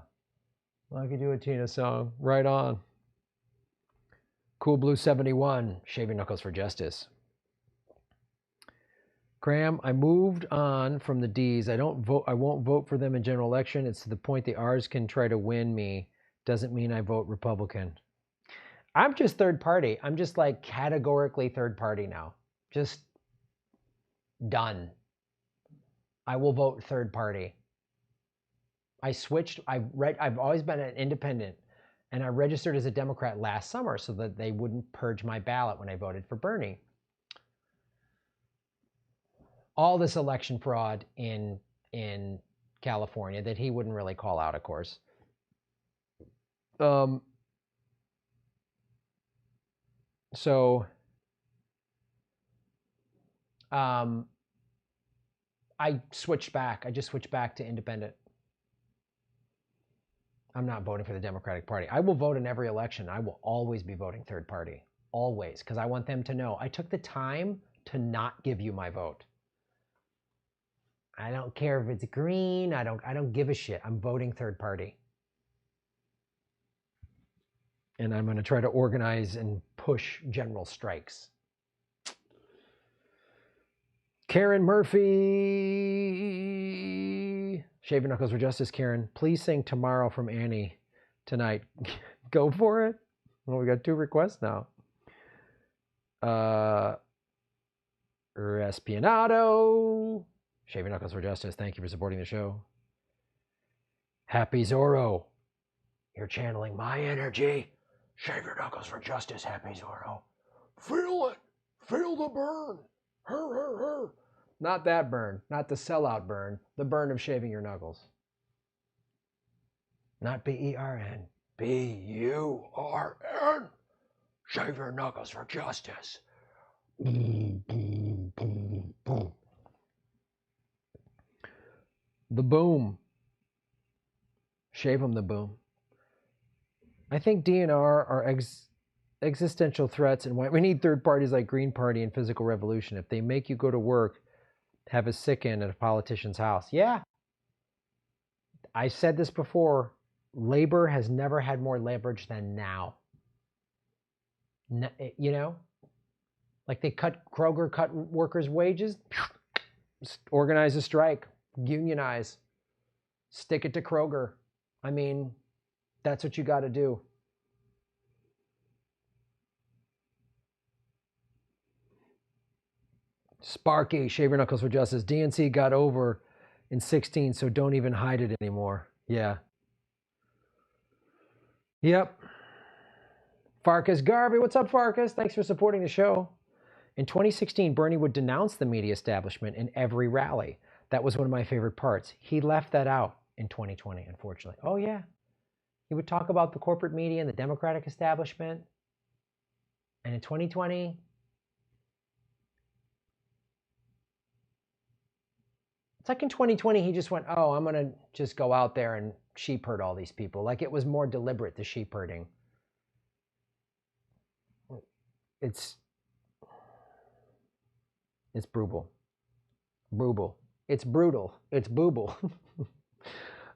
I could do a Tina song. Right on. Cool Blue 71. Shave your knuckles for justice. Graham, I moved on from the D's. I won't vote for them in general election. It's to the point the R's can try to win me. Doesn't mean I vote Republican. I'm just third party. I'm just like categorically third party now. Just done. I will vote third party. I switched. I've always been an independent, and I registered as a Democrat last summer so that they wouldn't purge my ballot when I voted for Bernie. All this election fraud in California that he wouldn't really call out, of course. So I switched back. I just switched back to independent. I'm not voting for the Democratic Party. I will vote in every election. I will always be voting third party. Always. Because I want them to know I took the time to not give you my vote. I don't care if it's green. I don't give a shit. I'm voting third party. And I'm going to try to organize and push general strikes. Karen Murphy. Shave your knuckles for justice, Karen. Please sing Tomorrow from Erni tonight. Go for it. Well, we got 2 requests now. Respianato. Shave your knuckles for justice. Thank you for supporting the show. Happy Zorro. You're channeling my energy. Shave your knuckles for justice, Happy Zorro. Feel it. Feel the burn. Her, her, her. Not that burn. Not the sellout burn. The burn of shaving your knuckles. Not B-E-R-N. B-U-R-N. Shave your knuckles for justice. Boom, boom, boom, boom. The boom. Shave them the boom. I think DNR are existential threats, and why we need third parties like Green Party and Physical Revolution. If they make you go to work, have a sit-in at a politician's house. Yeah. I said this before. Labor has never had more leverage than now. You know? Like they Kroger cut workers' wages. Organize a strike. Unionize. Stick it to Kroger. I mean, that's what you got to do. Sparky, shave your knuckles for justice. DNC got over in 16, so don't even hide it anymore. Yeah. Yep. Farkas Garvey, what's up, Farkas? Thanks for supporting the show. In 2016, Bernie would denounce the media establishment in every rally. That was one of my favorite parts. He left that out in 2020, unfortunately. Oh, yeah. He would talk about the corporate media and the Democratic establishment. And in 2020, it's like in 2020, he just went, oh, I'm going to just go out there and sheep herd all these people. Like it was more deliberate, the sheep herding. It's brutal. Brutal. It's brutal. It's booble.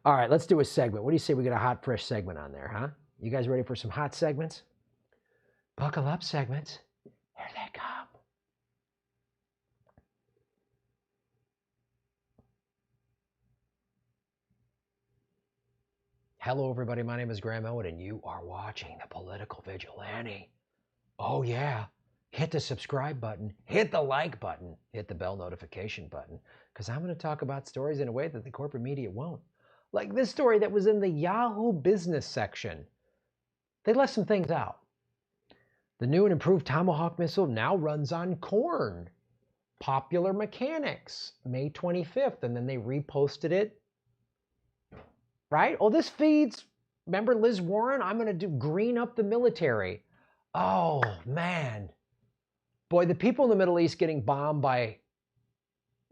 All right, let's do a segment. What do you say we get a hot, fresh segment on there, huh? You guys ready for some hot segments? Buckle up, segments. Here they come. Hello, everybody. My name is Graham Elwood, and you are watching The Political Vigilante. Oh, yeah. Hit the subscribe button. Hit the like button. Hit the bell notification button. Because I'm going to talk about stories in a way that the corporate media won't. Like this story that was in the Yahoo business section. They left some things out. The new and improved Tomahawk missile now runs on corn. Popular mechanics, May 25th. And then they reposted it. Right? Oh, this feeds, remember Liz Warren? I'm going to do green up the military. Oh, man. Boy, the people in the Middle East getting bombed by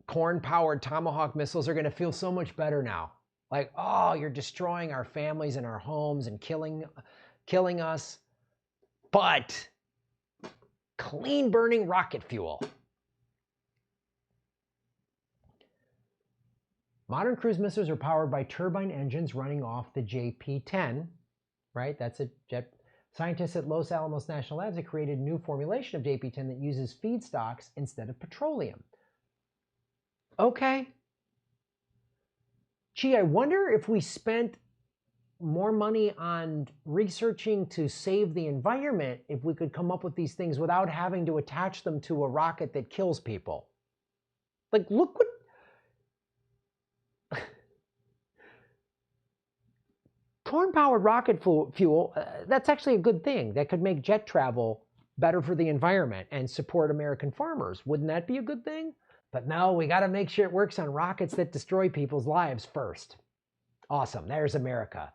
corn-powered Tomahawk missiles are going to feel so much better now. Like, oh, you're destroying our families and our homes and killing us. But clean burning rocket fuel. Modern cruise missiles are powered by turbine engines running off the JP-10, right? That's a jet. Scientists at Los Alamos National Labs have created a new formulation of JP-10 that uses feedstocks instead of petroleum. Okay. Gee, I wonder if we spent more money on researching to save the environment, if we could come up with these things without having to attach them to a rocket that kills people. Like, look what... Corn-powered rocket fuel, that's actually a good thing. That could make jet travel better for the environment and support American farmers. Wouldn't that be a good thing? But no, we got to make sure it works on rockets that destroy people's lives first. Awesome. There's America.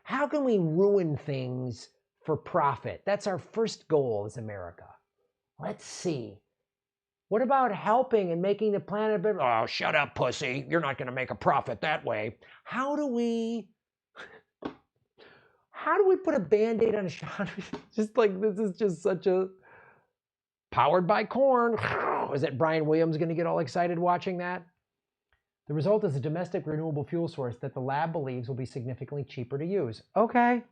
How can we ruin things for profit? That's our first goal as America. Let's see. What about helping and making the planet better? Oh, shut up, pussy. You're not going to make a profit that way. How do we put a Band-Aid on a shot? Just like, this is just such a powered by corn. Is that Brian Williams going to get all excited watching that? The result is a domestic renewable fuel source that the lab believes will be significantly cheaper to use. Okay.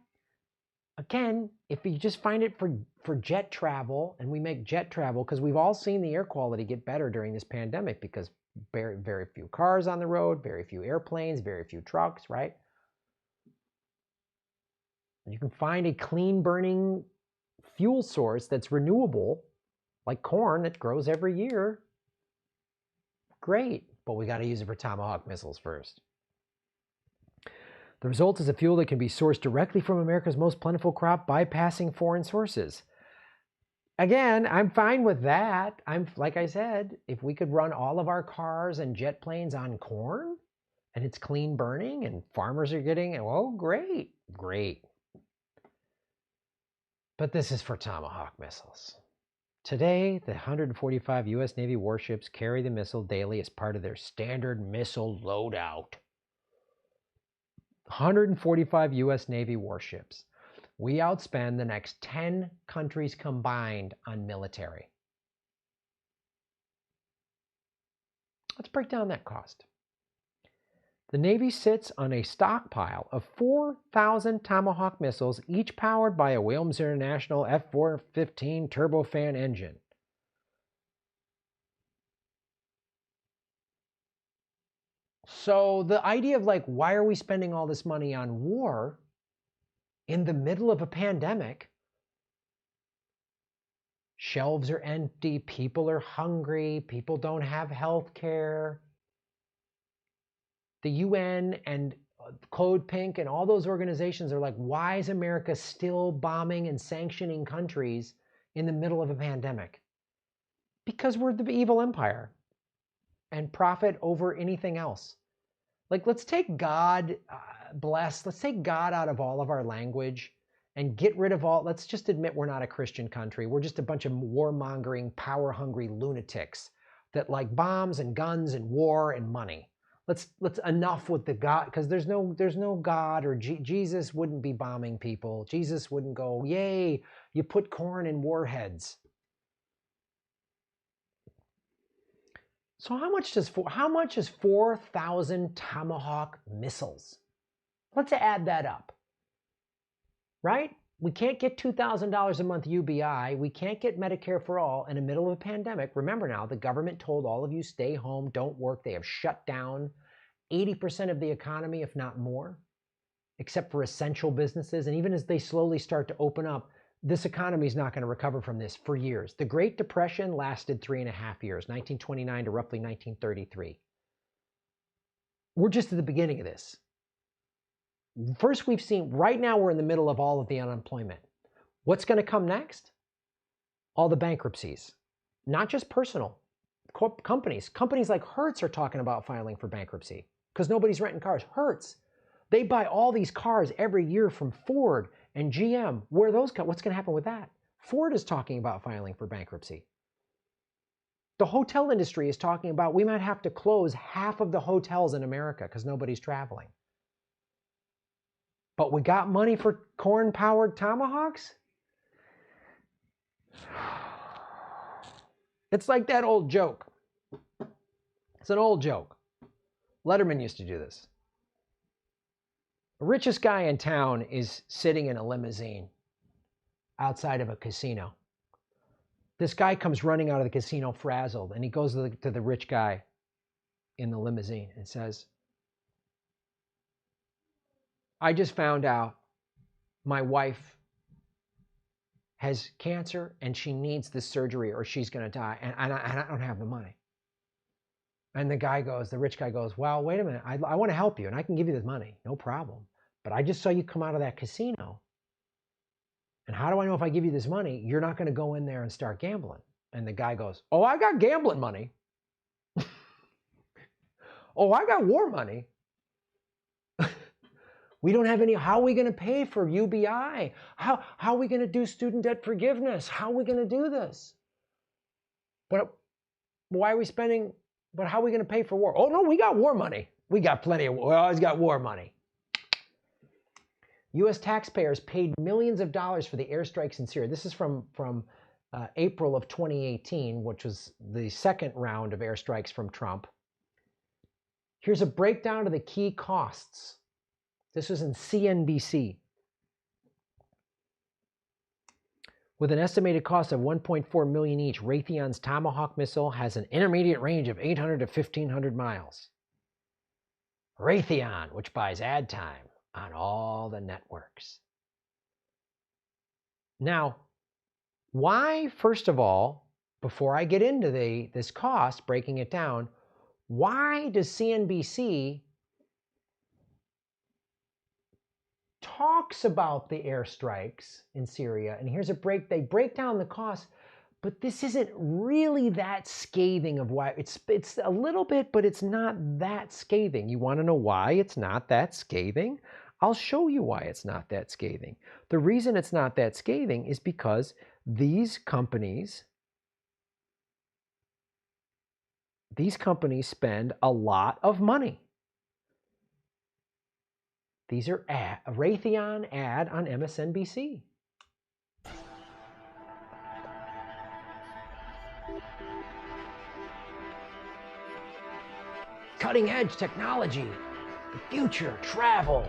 Again, if you just find it for jet travel, and we make jet travel, because we've all seen the air quality get better during this pandemic because very, very few cars on the road, very few airplanes, very few trucks, right? You can find a clean burning fuel source that's renewable, like corn that grows every year. Great, but we got to use it for Tomahawk missiles first. The result is a fuel that can be sourced directly from America's most plentiful crop, bypassing foreign sources. Again, I'm fine with that. Like I said, if we could run all of our cars and jet planes on corn, and it's clean burning, and farmers are getting it, well, great, great. But this is for Tomahawk missiles. Today, the 145 U.S. Navy warships carry the missile daily as part of their standard missile loadout. 145 U.S. Navy warships. We outspend the next 10 countries combined on military. Let's break down that cost. The Navy sits on a stockpile of 4,000 Tomahawk missiles, each powered by a Williams International F-415 turbofan engine. So the idea of like, why are we spending all this money on war in the middle of a pandemic? Shelves are empty, people are hungry, people don't have health care. The UN and Code Pink and all those organizations are like, why is America still bombing and sanctioning countries in the middle of a pandemic? Because we're the evil empire and profit over anything else. Like, let's take God, let's take God out of all of our language and get rid of all, let's just admit we're not a Christian country. We're just a bunch of warmongering, power-hungry lunatics that like bombs and guns and war and money. Let's enough with the God, because there's no God, or Jesus wouldn't be bombing people. Jesus wouldn't go, yay, you put corn in warheads. So how much is 4,000 Tomahawk missiles? Let's add that up. Right? We can't get $2,000 a month UBI. We can't get Medicare for all in the middle of a pandemic. Remember now, the government told all of you, stay home, don't work. They have shut down 80% of the economy, if not more, except for essential businesses. And even as they slowly start to open up, this economy is not going to recover from this for years. The Great Depression lasted 3.5 years, 1929 to roughly 1933. We're just at the beginning of this. First, we've seen, right now we're in the middle of all of the unemployment. What's going to come next? All the bankruptcies, not just personal, companies. Companies like Hertz are talking about filing for bankruptcy because nobody's renting cars. Hertz, they buy all these cars every year from Ford and GM. Where are those? What's going to happen with that? Ford is talking about filing for bankruptcy. The hotel industry is talking about we might have to close half of the hotels in America because nobody's traveling. But we got money for corn-powered Tomahawks? It's like that old joke. It's an old joke. Letterman used to do this. The richest guy in town is sitting in a limousine outside of a casino. This guy comes running out of the casino frazzled, and he goes to the rich guy in the limousine and says, I just found out my wife has cancer and she needs this surgery or she's going to die, and I don't have the money. And the rich guy goes, well, wait a minute, I want to help you and I can give you this money, no problem. But I just saw you come out of that casino. And how do I know if I give you this money, you're not going to go in there and start gambling? And the guy goes, oh, I got gambling money. Oh, I got war money. We don't have any, how are we going to pay for UBI? How are we going to do student debt forgiveness? How are we going to do this? But why are we spending, but how are we going to pay for war? Oh, no, we got war money. We got plenty of, we always got war money. U.S. taxpayers paid millions of dollars for the airstrikes in Syria. This is from April of 2018, which was the second round of airstrikes from Trump. Here's a breakdown of the key costs. This was in CNBC. With an estimated cost of $1.4 million each, Raytheon's Tomahawk missile has an intermediate range of 800 to 1,500 miles. Raytheon, which buys ad time on all the networks. Now, why, first of all, before I get into this cost, breaking it down, why does CNBC talks about the airstrikes in Syria? And here's they break down the cost, but this isn't really that scathing of why. It's a little bit, but it's not that scathing. You want to know why it's not that scathing? I'll show you why it's not that scathing. The reason it's not that scathing is because these companies spend a lot of money. These are a Raytheon ad on MSNBC. Cutting edge technology, the future, travel,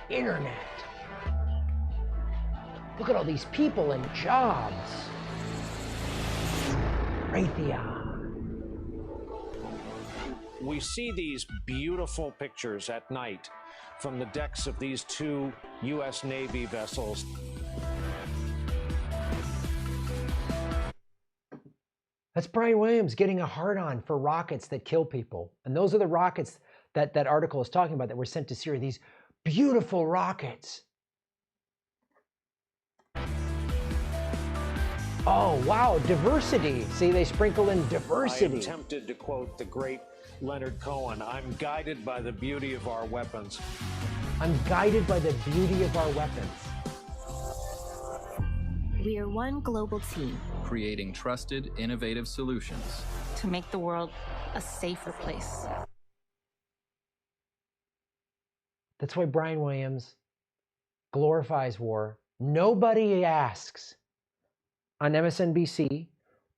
internet. Look at all these people and jobs. Raytheon. We see these beautiful pictures at night from the decks of these two U.S. Navy vessels. That's Brian Williams getting a hard-on for rockets that kill people. And those are the rockets that article is talking about that were sent to Syria, these beautiful rockets. Oh, wow, diversity. See, they sprinkle in diversity. I am tempted to quote the great Leonard Cohen, I'm guided by the beauty of our weapons. I'm guided by the beauty of our weapons. We are one global team, creating trusted, innovative solutions to make the world a safer place. That's why Brian Williams glorifies war. Nobody asks on MSNBC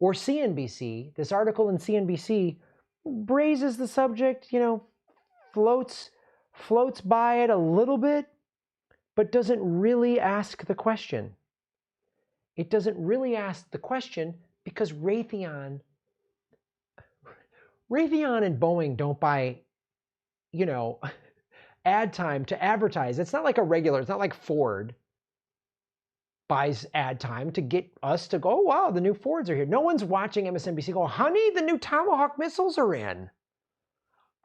or CNBC, this article in CNBC raises the subject, floats by it a little bit, but doesn't really ask the question. It doesn't really ask the question because Raytheon and Boeing don't buy, ad time to advertise. It's not like it's not like Ford buys ad time to get us to go, oh, wow, the new Fords are here. No one's watching MSNBC go, honey, the new Tomahawk missiles are in.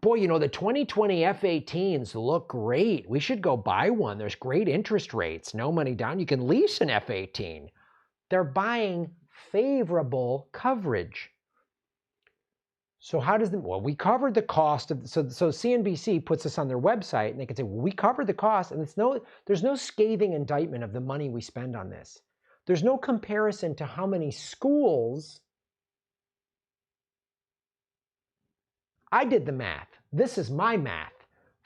Boy, the 2020 F-18s look great. We should go buy one. There's great interest rates, no money down. You can lease an F-18. They're buying favorable coverage. So how does we covered the cost of, so CNBC puts this on their website and they can say, well, we covered the cost, and there's no scathing indictment of the money we spend on this. There's no comparison to how many schools. I did the math. This is my math.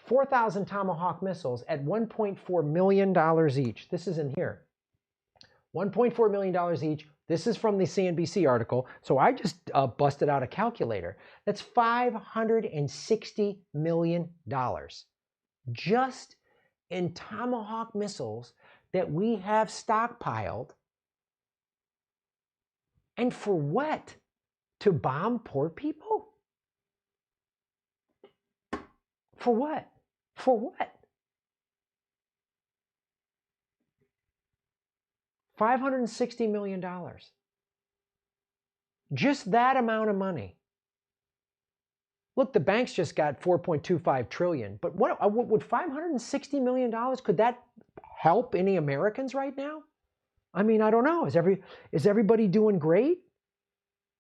4,000 Tomahawk missiles at $1.4 million each. This is in here. $1.4 million each, This is from the CNBC article. So I just busted out a calculator. That's $560 million just in Tomahawk missiles that we have stockpiled. And for what? To bomb poor people? For what? For what? $560 million. Just that amount of money. Look, the banks just got $4.25 trillion. But what would $560 million, could that help any Americans right now? I mean, I don't know. Is everybody doing great?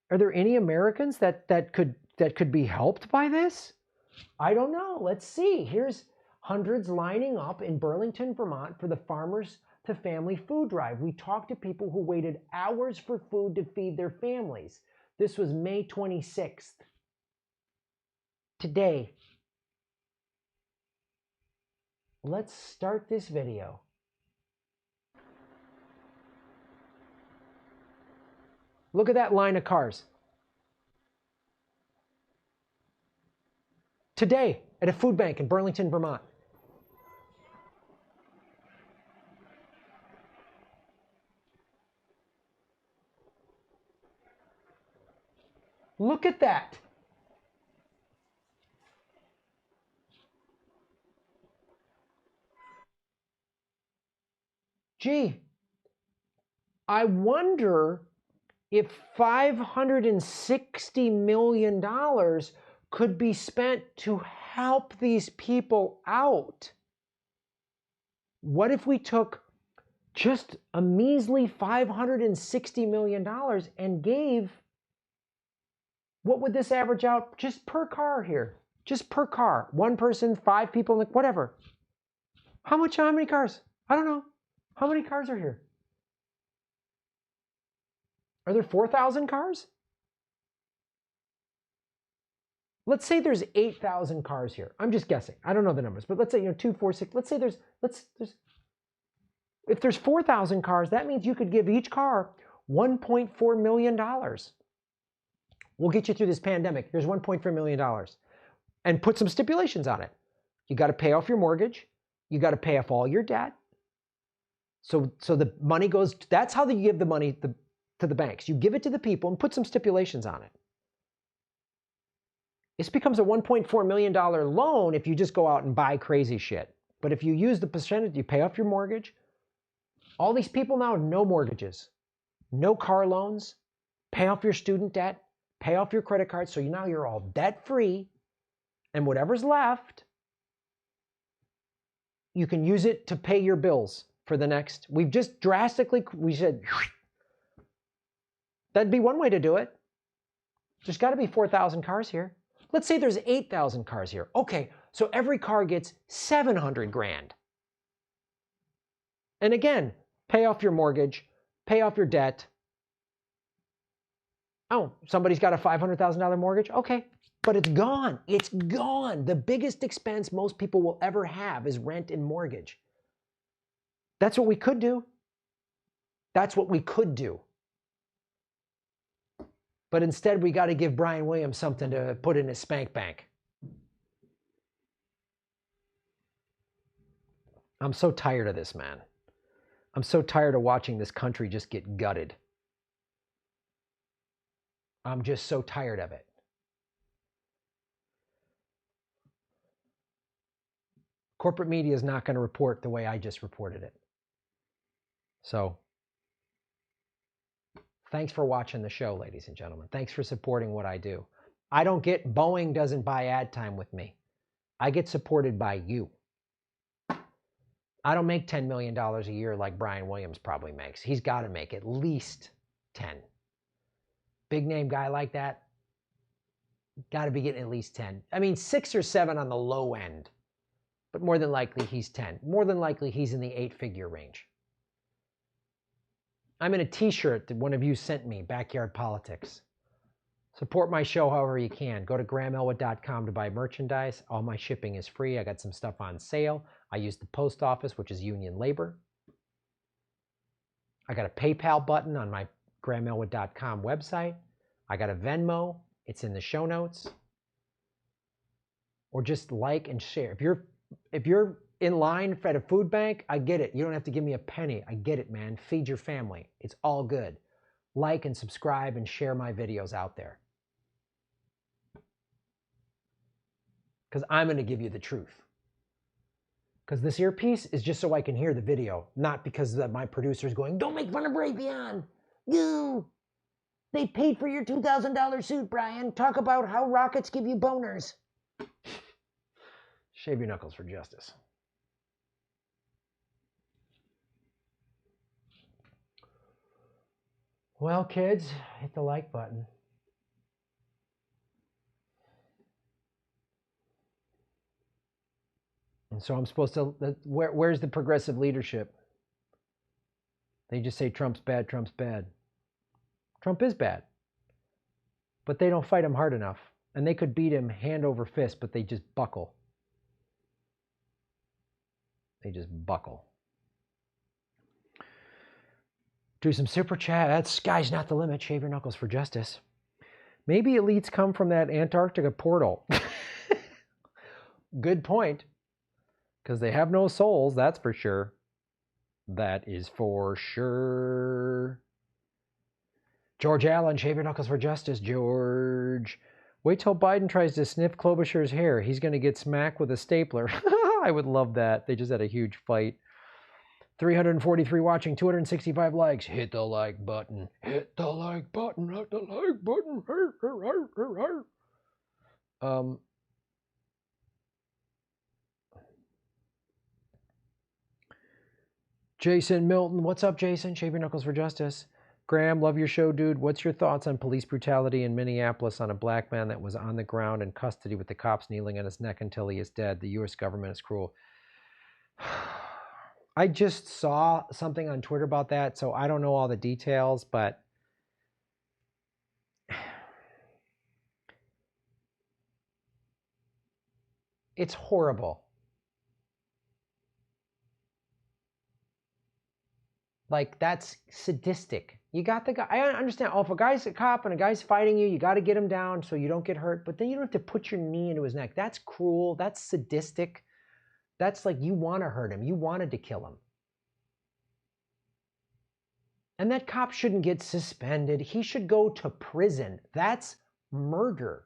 Are there any Americans that could be helped by this? I don't know. Let's see. Here's hundreds lining up in Burlington, Vermont for the Farmers to Family Food Drive. We talked to people who waited hours for food to feed their families. This was May 26th. Today, let's start this video. Look at that line of cars. Today, at a food bank in Burlington, Vermont. Look at that. Gee, I wonder if $560 million could be spent to help these people out. What if we took just a measly $560 million and gave, what would this average out just per car here? Just per car. One person, 5 people, whatever. How many cars? I don't know. How many cars are here? Are there 4,000 cars? Let's say there's 8,000 cars here. I'm just guessing. I don't know the numbers, but let's say 2, 4, 6. Let's say if there's 4,000 cars, that means you could give each car $1.4 million. We'll get you through this pandemic. Here's $1.4 million, and put some stipulations on it. You got to pay off your mortgage. You got to pay off all your debt. So the money goes. That's how you give the money to the banks. You give it to the people and put some stipulations on it. This becomes a $1.4 million loan if you just go out and buy crazy shit. But if you use the percentage, you pay off your mortgage. All these people now have no mortgages, no car loans, pay off your student debt, pay off your credit cards. So now you're all debt free, and whatever's left, you can use it to pay your bills for the next. We've just drastically, we said, that'd be one way to do it. There's got to be 4,000 cars here. Let's say there's 8,000 cars here. Okay, so every car gets 700 grand. And again, pay off your mortgage, pay off your debt. Oh, somebody's got a $500,000 mortgage? Okay, but it's gone. It's gone. The biggest expense most people will ever have is rent and mortgage. That's what we could do. That's what we could do. But instead, we got to give Brian Williams something to put in his spank bank. I'm so tired of this, man. I'm so tired of watching this country just get gutted. I'm just so tired of it. Corporate media is not going to report the way I just reported it. So, thanks for watching the show, ladies and gentlemen. Thanks for supporting what I do. Boeing doesn't buy ad time with me. I get supported by you. I don't make $10 million a year like Brian Williams probably makes. He's got to make at least 10. Big name guy like that, got to be getting at least 10. I mean, 6 or 7 on the low end, but more than likely he's 10. More than likely he's in the 8-figure range. I'm in a t-shirt that one of you sent me, Backyard Politics. Support my show however you can. Go to GrahamElwood.com to buy merchandise. All my shipping is free. I got some stuff on sale. I use the post office, which is union labor. I got a PayPal button on my grahamelwood.com website. I got a Venmo. It's in the show notes. Or just like and share. If you're in line at a food bank, I get it. You don't have to give me a penny. I get it, man. Feed your family. It's all good. Like and subscribe and share my videos out there. Because I'm going to give you the truth. Because this earpiece is just so I can hear the video, not because my producer's going, don't make fun of Raytheon. You. They paid for your $2,000 suit, Brian. Talk about how rockets give you boners. Shave your knuckles for justice. Well, kids, hit the like button. And so I'm supposed to, where's the progressive leadership? They just say Trump's bad, Trump's bad. Trump is bad. But they don't fight him hard enough. And they could beat him hand over fist, but they just buckle. They just buckle. Do some super chat. That sky's not the limit. Shave your knuckles for justice. Maybe elites come from that Antarctica portal. Good point. Because they have no souls, that's for sure. That is for sure. George Allen, shave your knuckles for justice, George. Wait till Biden tries to sniff Klobuchar's hair. He's going to get smacked with a stapler. I would love that. They just had a huge fight. 343 watching, 265 likes. Hit the like button. Hit the like button. Hit the like button. Jason Milton. What's up, Jason? Shave your knuckles for justice. Graham, love your show, dude. What's your thoughts on police brutality in Minneapolis on a black man that was on the ground in custody with the cops kneeling on his neck until he is dead? The U.S. government is cruel. I just saw something on Twitter about that, so I don't know all the details, but it's horrible. Like, that's sadistic. You got the guy. I understand. Oh, if a guy's a cop and a guy's fighting you, you got to get him down so you don't get hurt. But then you don't have to put your knee into his neck. That's cruel. That's sadistic. That's like you want to hurt him. You wanted to kill him. And that cop shouldn't get suspended. He should go to prison. That's murder.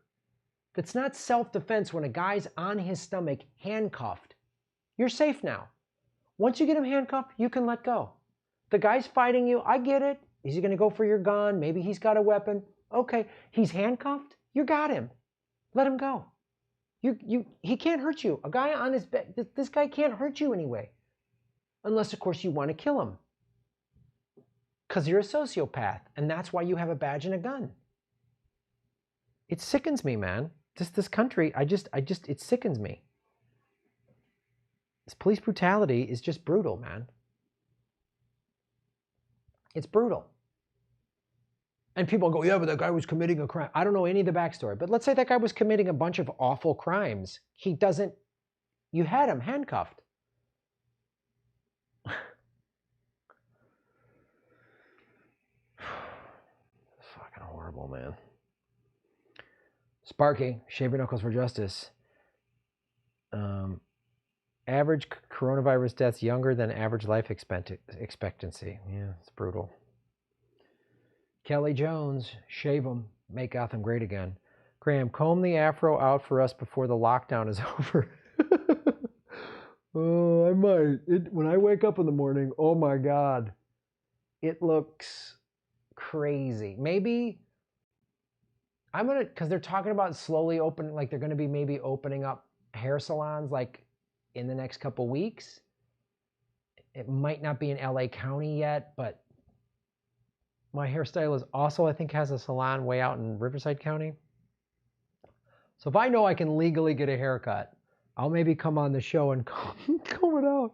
That's not self-defense when a guy's on his stomach handcuffed. You're safe now. Once you get him handcuffed, you can let go. The guy's fighting you. I get it. Is he going to go for your gun? Maybe he's got a weapon. Okay. He's handcuffed. You got him. Let him go. He can't hurt you. A guy on his bed, this guy can't hurt you anyway. Unless, of course, you want to kill him. Because you're a sociopath. And that's why you have a badge and a gun. It sickens me, man. This country, it sickens me. This police brutality is just brutal, man. It's brutal. And people go, yeah, but that guy was committing a crime. I don't know any of the backstory. But let's say that guy was committing a bunch of awful crimes. You had him handcuffed. Fucking horrible, man. Sparky, shave your knuckles for justice. Average coronavirus deaths younger than average life expectancy. Yeah, it's brutal. Kelly Jones, shave them, make Gotham great again. Graham, comb the afro out for us before the lockdown is over. Oh, I might. When I wake up in the morning, oh my God, it looks crazy. Maybe I'm going to, because they're talking about slowly opening, like they're going to be maybe opening up hair salons like in the next couple weeks. It might not be in LA County yet, but my hairstylist also, I think, has a salon way out in Riverside County. So if I know I can legally get a haircut, I'll maybe come on the show and comb it out.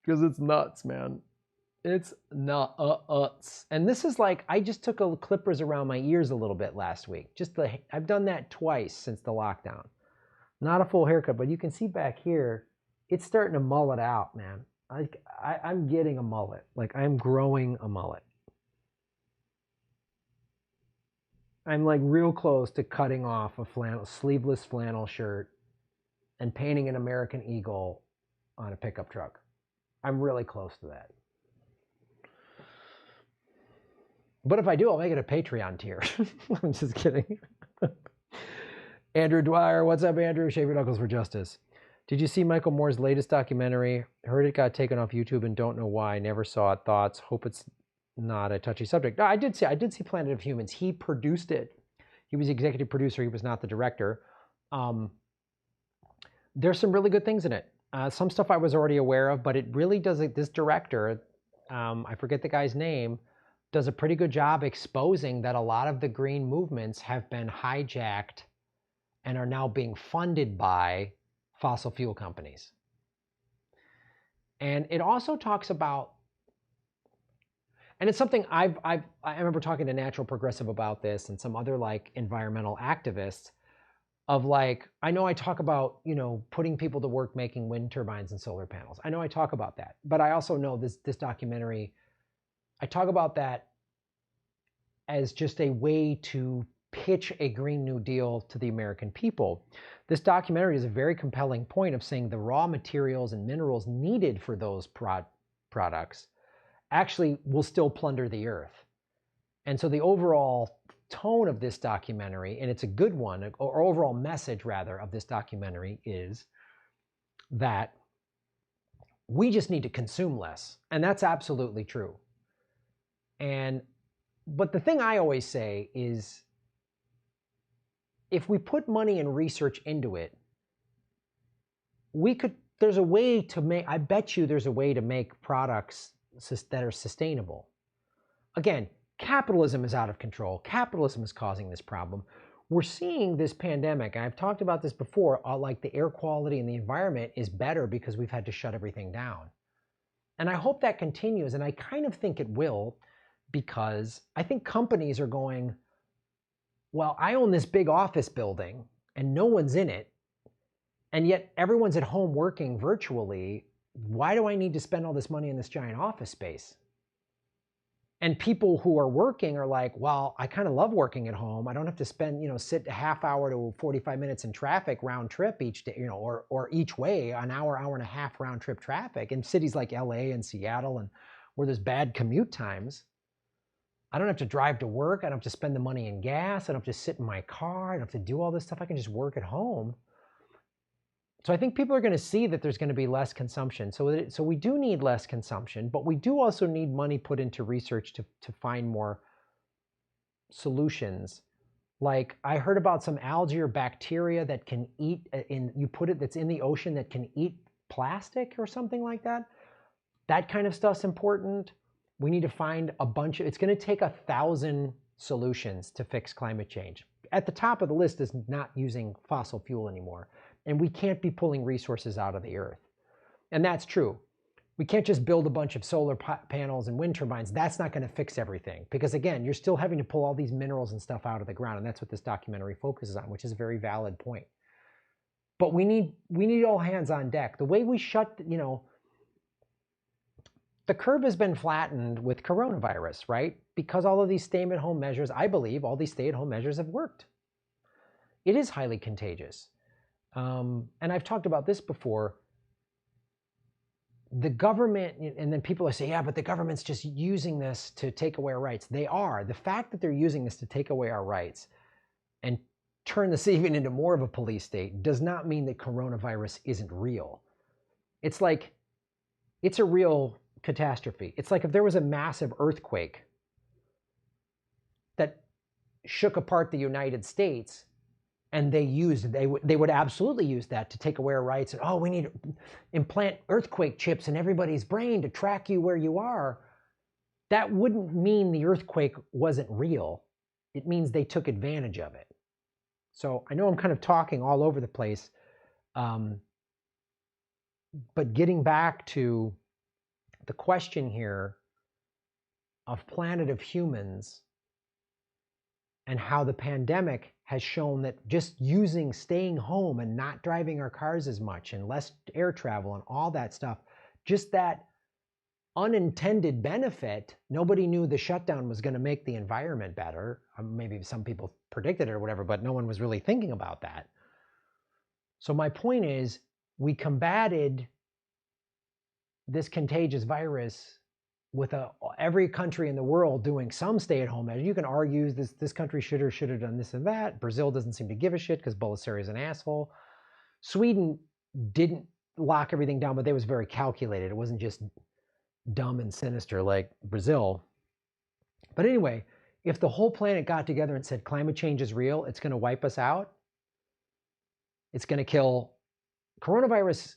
Because it's nuts, man. It's nuts. And this is like, I just took clippers around my ears a little bit last week. I've done that twice since the lockdown. Not a full haircut, but you can see back here, it's starting to mullet out, man. I'm getting a mullet. Like, I'm growing a mullet. I'm like real close to cutting off a sleeveless flannel shirt and painting an American Eagle on a pickup truck. I'm really close to that. But if I do, I'll make it a Patreon tier. I'm just kidding. Andrew Dwyer, what's up, Andrew? Shave your knuckles for justice. Did you see Michael Moore's latest documentary? Heard it got taken off YouTube and don't know why. Never saw it. Thoughts? Hope it's not a touchy subject. No, I did see Planet of Humans. He produced it. He was the executive producer. He was not the director. There's some really good things in it. Some stuff I was already aware of, but it really does. This director, I forget the guy's name, does a pretty good job exposing that a lot of the green movements have been hijacked and are now being funded by fossil fuel companies. And it also talks about, and it's something I remember talking to Natural Progressive about this and some other like environmental activists of like, I know I talk about, you know, putting people to work making wind turbines and solar panels. I know I talk about that, but I also know this documentary, I talk about that as just a way to pitch a Green New Deal to the American people. This documentary is a very compelling point of saying the raw materials and minerals needed for those products actually will still plunder the earth. And so the overall tone of this documentary, and it's a good one, or overall message rather of this documentary, is that we just need to consume less. And that's absolutely true. But the thing I always say is, if we put money and research into it, there's a way to make, I bet you there's a way to make products that are sustainable. Again, capitalism is out of control. Capitalism is causing this problem. We're seeing this pandemic, and I've talked about this before, like the air quality and the environment is better because we've had to shut everything down. And I hope that continues, and I kind of think it will, because I think companies are going, well, I own this big office building and no one's in it, and yet everyone's at home working virtually. Why do I need to spend all this money in this giant office space? And people who are working are like, well, I kind of love working at home. I don't have to spend, you know, sit a half hour to 45 minutes in traffic round trip each day, you know, or each way, an hour and a half round trip traffic in cities like LA and Seattle and where there's bad commute times. I don't have to drive to work. I don't have to spend the money in gas. I don't have to sit in my car. I don't have to do all this stuff. I can just work at home. So I think people are going to see that there's going to be less consumption. So we do need less consumption, but we do also need money put into research to find more solutions. Like I heard about some algae or bacteria that can eat, that's in the ocean that can eat plastic or something like that. That kind of stuff's important. We need to find a bunch of, it's going to take 1,000 solutions to fix climate change. At the top of the list is not using fossil fuel anymore. And we can't be pulling resources out of the earth. And that's true. We can't just build a bunch of solar panels and wind turbines. That's not going to fix everything. Because again, you're still having to pull all these minerals and stuff out of the ground. And that's what this documentary focuses on, which is a very valid point. But we need all hands on deck. The way we shut, you know, the curve has been flattened with coronavirus, right? Because all of these stay-at-home measures, I believe all these stay-at-home measures have worked. It is highly contagious. And I've talked about this before. The government, and then people say, yeah, but the government's just using this to take away our rights. They are. The fact that they're using this to take away our rights and turn this even into more of a police state does not mean that coronavirus isn't real. It's like, it's a real catastrophe. It's like if there was a massive earthquake that shook apart the United States, and they would absolutely use that to take away our rights. And, oh, we need to implant earthquake chips in everybody's brain to track you where you are. That wouldn't mean the earthquake wasn't real. It means they took advantage of it. So I know I'm kind of talking all over the place. But getting back to the question here of Planet of Humans and how the pandemic has shown that just staying home and not driving our cars as much and less air travel and all that stuff, just that unintended benefit. Nobody knew the shutdown was going to make the environment better. Maybe some people predicted it or whatever, but no one was really thinking about that. So my point is, we combated this contagious virus with every country in the world doing some stay-at-home measure. You can argue this country should have done this and that. Brazil doesn't seem to give a shit because Bolsonaro is an asshole. Sweden didn't lock everything down, but they was very calculated. It wasn't just dumb and sinister like Brazil. But anyway, if the whole planet got together and said climate change is real, it's going to wipe us out, it's going to kill coronavirus.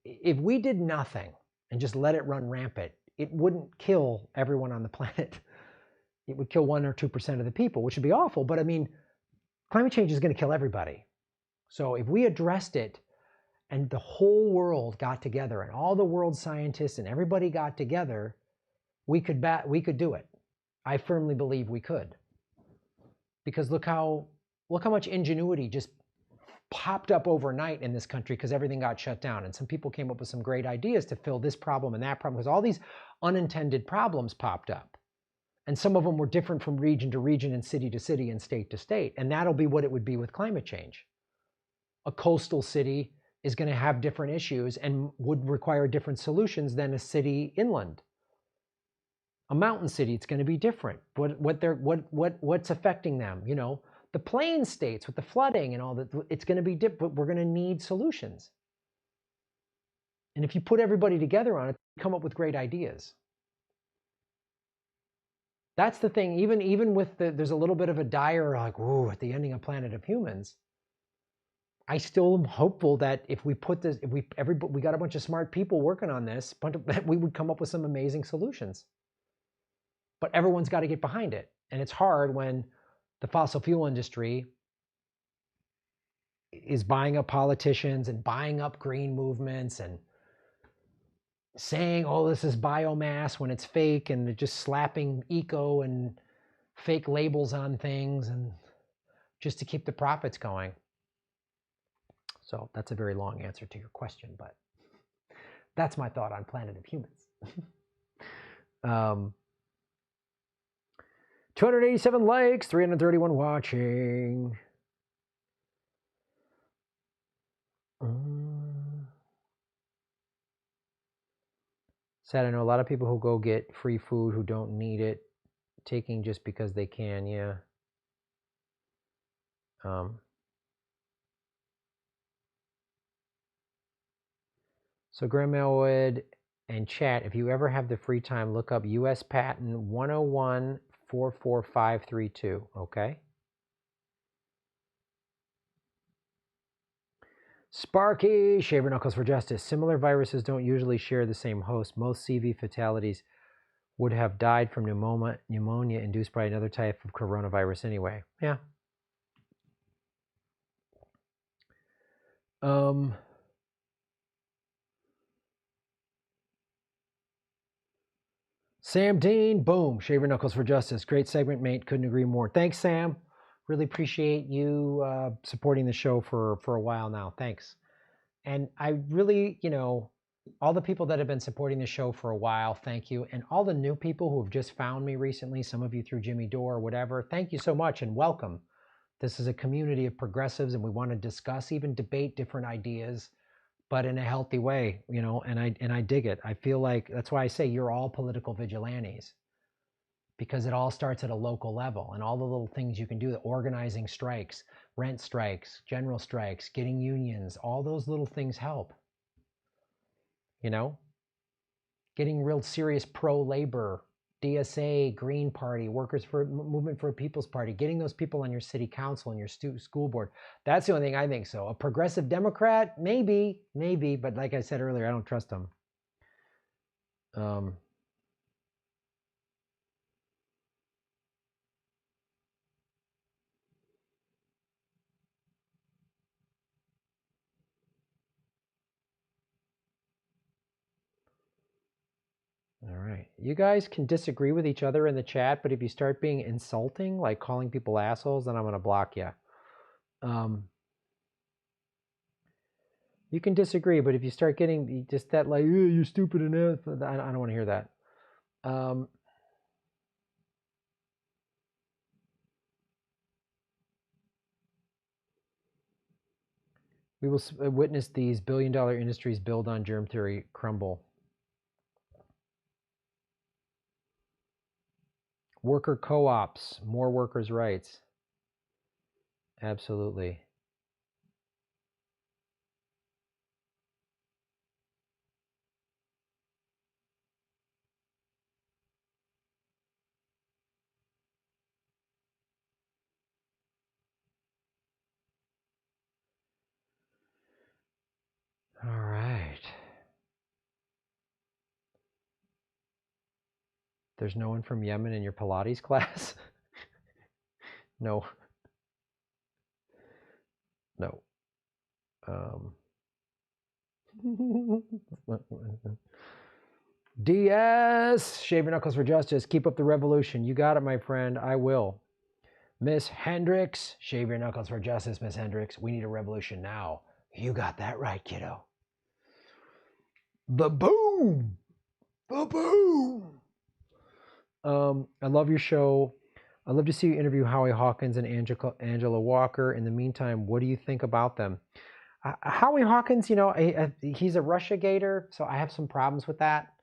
If we did nothing and just let it run rampant, it wouldn't kill everyone on the planet. It would kill 1 or 2% of the people, which would be awful. But I mean, climate change is going to kill everybody. So if we addressed it and the whole world got together and all the world scientists and everybody got together, we could do it. I firmly believe we could. Because look how much ingenuity just popped up overnight in this country because everything got shut down. And some people came up with some great ideas to fill this problem and that problem, because all these unintended problems popped up. And some of them were different from region to region and city to city and state to state. And that'll be what it would be with climate change. A coastal city is going to have different issues and would require different solutions than a city inland. A mountain city, it's going to be different. What's affecting them, you know? The plain states with the flooding and all that, it's going to be different, but we're going to need solutions. And if you put everybody together on it, come up with great ideas. That's the thing. Even with there's a little bit of a dire, like, ooh, at the ending of Planet of Humans. I still am hopeful that if we put this, we got a bunch of smart people working on this, we would come up with some amazing solutions. But everyone's got to get behind it, and it's hard when the fossil fuel industry is buying up politicians and buying up green movements and saying, oh, this is biomass when it's fake, and they're just slapping eco and fake labels on things and just to keep the profits going. So that's a very long answer to your question, but that's my thought on Planet of Humans. 287 likes, 331 watching. Sad, I know a lot of people who go get free food who don't need it, taking just because they can, yeah. So Graham Elwood and chat, if you ever have the free time, look up U.S. Patent 101-44532, okay? Sparky, Shaver Knuckles for Justice. Similar viruses don't usually share the same host. Most CV fatalities would have died from pneumonia induced by another type of coronavirus anyway. Yeah. Sam Dean, boom, Shaver Knuckles for Justice. Great segment, mate. Couldn't agree more. Thanks, Sam. Really appreciate you supporting the show for a while now. Thanks. And I really, you know, all the people that have been supporting the show for a while, thank you. And all the new people who have just found me recently, some of you through Jimmy Dore or whatever, thank you so much and welcome. This is a community of progressives and we want to discuss, even debate different ideas, but in a healthy way, you know, and I dig it. I feel like that's why I say you're all political vigilantes, because it all starts at a local level and all the little things you can do, the organizing strikes, rent strikes, general strikes, getting unions, all those little things help. You know, getting real serious pro-labor, DSA, Green Party, Workers for Movement for a People's Party, getting those people on your city council and your school board. That's the only thing I think so. A progressive Democrat, maybe, but like I said earlier, I don't trust them. All right. You guys can disagree with each other in the chat, but if you start being insulting, like calling people assholes, then I'm going to block you. You can disagree, but if you start getting just that like, you're stupid enough, I don't want to hear that. We will witness these billion-dollar industries build on germ theory crumble. Worker co-ops, more workers' rights. Absolutely. All right. There's no one from Yemen in your Pilates class? No. No. DS, shave your knuckles for justice. Keep up the revolution. You got it, my friend. I will. Miss Hendricks, shave your knuckles for justice, Miss Hendricks. We need a revolution now. You got that right, kiddo. The boom. The boom. I love your show. I'd love to see you interview Howie Hawkins and Angela Walker. In the meantime, what do you think about them? Howie Hawkins, you know, he's a Russiagator, so I have some problems with that.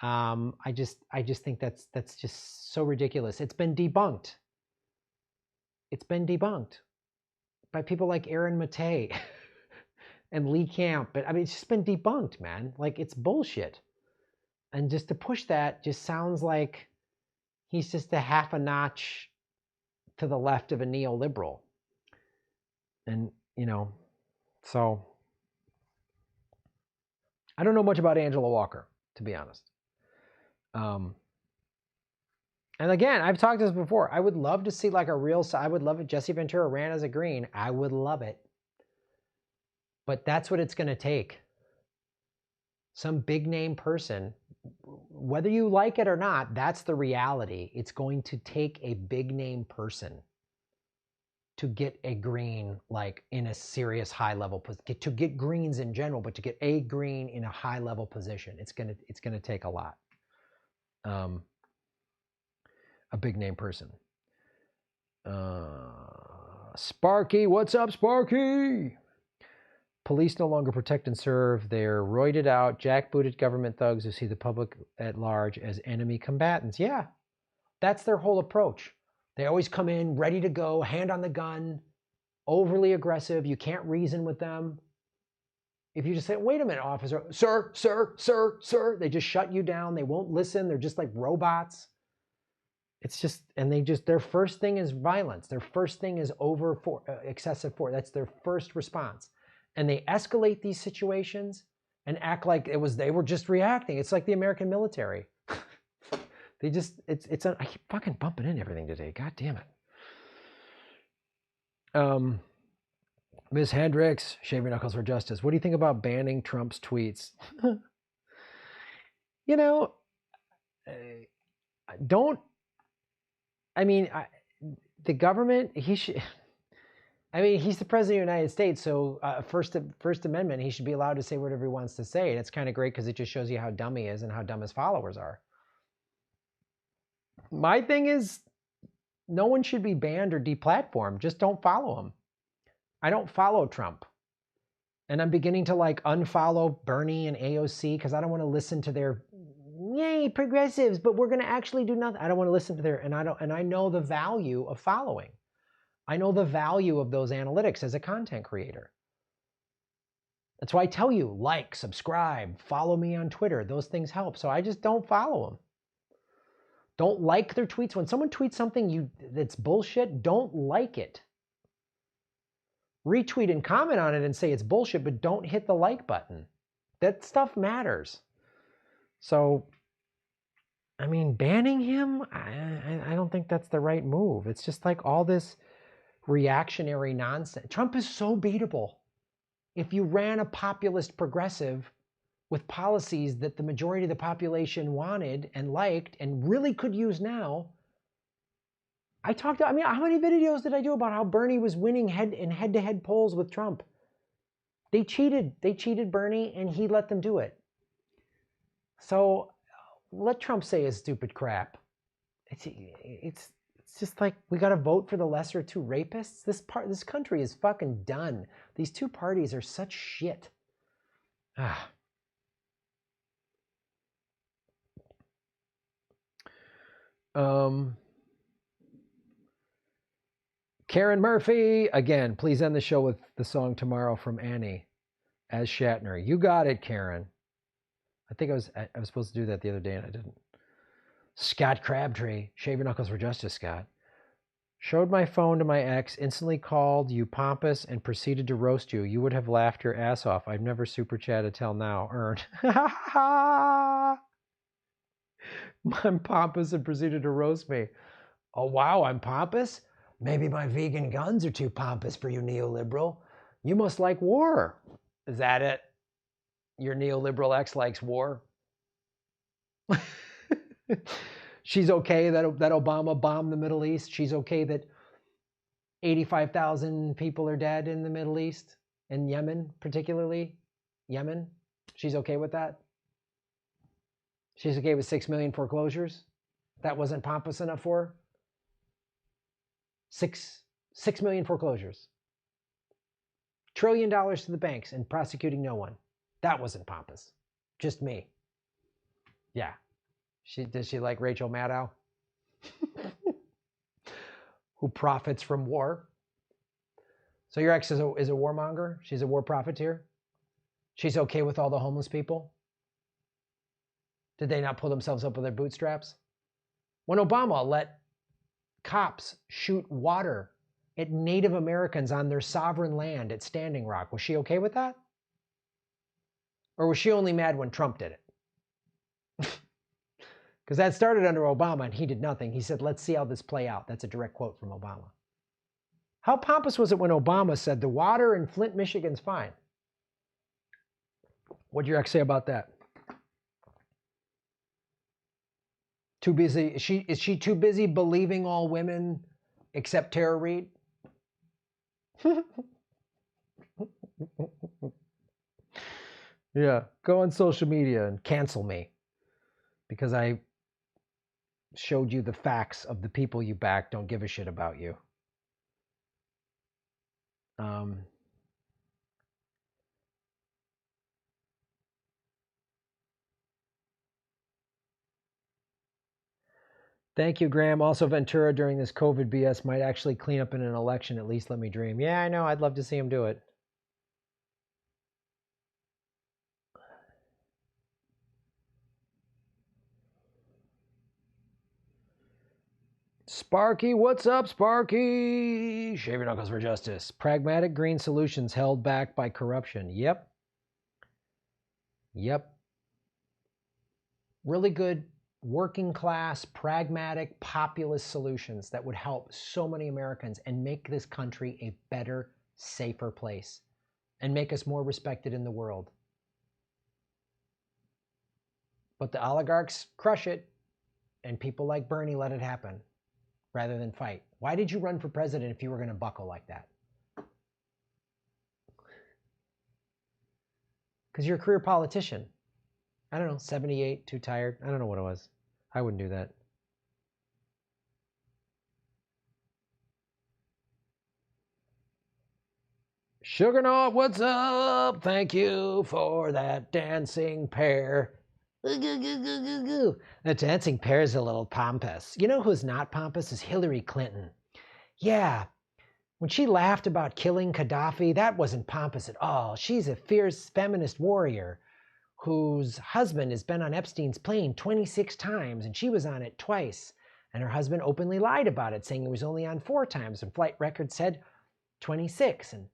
I just think that's just so ridiculous. It's been debunked. It's been debunked by people like Aaron Matei and Lee Camp. But I mean, it's just been debunked, man. Like, it's bullshit. And just to push that just sounds like he's just a half a notch to the left of a neoliberal. And, you know, so I don't know much about Angela Walker, to be honest. And again, I've talked this before. I would love to see like a real, I would love it. Jesse Ventura ran as a Green. I would love it. But that's what it's going to take. Some big name person, whether you like it or not, that's the reality. It's going to take a big name person to get a Green like in a serious high level, to get Greens in general, but to get a Green in a high level position, it's gonna take a lot. A big name person. Sparky, what's up, Sparky? Police no longer protect and serve. They're roided out, jackbooted government thugs who see the public at large as enemy combatants. Yeah, that's their whole approach. They always come in ready to go, hand on the gun, overly aggressive. You can't reason with them. If you just say, wait a minute, officer, sir, sir, sir, sir, they just shut you down. They won't listen. They're just like robots. It's just, and they just, their first thing is violence. Their first thing is excessive force. That's their first response. And they escalate these situations and act like they were just reacting. It's like the American military. They just, I keep fucking bumping into everything today. God damn it. Ms. Hendricks, shave your knuckles for justice. What do you think about banning Trump's tweets? You know, the government, he's the president of the United States, so First Amendment, he should be allowed to say whatever he wants to say. And it's kind of great because it just shows you how dumb he is and how dumb his followers are. My thing is, no one should be banned or deplatformed. Just don't follow him. I don't follow Trump. And I'm beginning to like unfollow Bernie and AOC because I don't want to listen to their, yay, progressives, but we're going to actually do nothing. I don't want to listen to their, and I know the value of following. I know the value of those analytics as a content creator. That's why I tell you, like, subscribe, follow me on Twitter. Those things help. So I just don't follow them. Don't like their tweets. When someone tweets something that's bullshit, don't like it. Retweet and comment on it and say it's bullshit, but don't hit the like button. That stuff matters. So, I mean, banning him, I don't think that's the right move. It's just like all this reactionary nonsense. Trump is so beatable. If you ran a populist progressive with policies that the majority of the population wanted and liked and really could use now, how many videos did I do about how Bernie was winning head-to-head polls with Trump? They cheated Bernie, and he let them do it. So let Trump say his stupid crap. It's just like we got to vote for the lesser of two rapists. This country is fucking done. These two parties are such shit. Ah. Karen Murphy, again, please end the show with the song Tomorrow from Annie as Shatner. You got it, Karen. I think I was supposed to do that the other day and I didn't. Scott Crabtree, shave your knuckles for justice, Scott. Showed my phone to my ex, instantly called you pompous and proceeded to roast you. You would have laughed your ass off. I've never super chatted till now. Earned. I'm pompous and proceeded to roast me. Oh, wow, I'm pompous? Maybe my vegan guns are too pompous for you, neoliberal. You must like war. Is that it? Your neoliberal ex likes war? She's okay that Obama bombed the Middle East. She's okay that 85,000 people are dead in the Middle East, in Yemen, particularly Yemen. She's okay with that. She's okay with 6 million foreclosures. That wasn't pompous enough for her. 6 million foreclosures. $1 trillion to the banks and prosecuting no one. That wasn't pompous. Just me. Yeah. Does she like Rachel Maddow? Who profits from war? So your ex is a warmonger? She's a war profiteer? She's okay with all the homeless people? Did they not pull themselves up with their bootstraps? When Obama let cops shoot water at Native Americans on their sovereign land at Standing Rock, was she okay with that? Or was she only mad when Trump did it? Because that started under Obama and he did nothing. He said, let's see how this play out. That's a direct quote from Obama. How pompous was it when Obama said the water in Flint, Michigan's fine? What'd your ex say about that? Too busy? Is she too busy believing all women except Tara Reid? Yeah, go on social media and cancel me because I showed you the facts of the people you back don't give a shit about you. Thank you, Graham. Also, Ventura during this COVID BS might actually clean up in an election. At least let me dream. Yeah, I know. I'd love to see him do it. Sparky, what's up, Sparky? Shave your knuckles for justice. Pragmatic green solutions held back by corruption. Yep. Really good working class, pragmatic, populist solutions that would help so many Americans and make this country a better, safer place and make us more respected in the world. But the oligarchs crush it and people like Bernie let it happen rather than fight. Why did you run for president if you were going to buckle like that? Because you're a career politician. I don't know, 78, too tired. I don't know what it was. I wouldn't do that. Sugarnaut, what's up? Thank you for that dancing pear. The dancing pear is a little pompous. You know who's not pompous is Hillary Clinton. Yeah, when she laughed about killing Gaddafi, that wasn't pompous at all. She's a fierce feminist warrior whose husband has been on Epstein's plane 26 times, and she was on it twice. And her husband openly lied about it, saying he was only on 4 times, and flight records said 26. And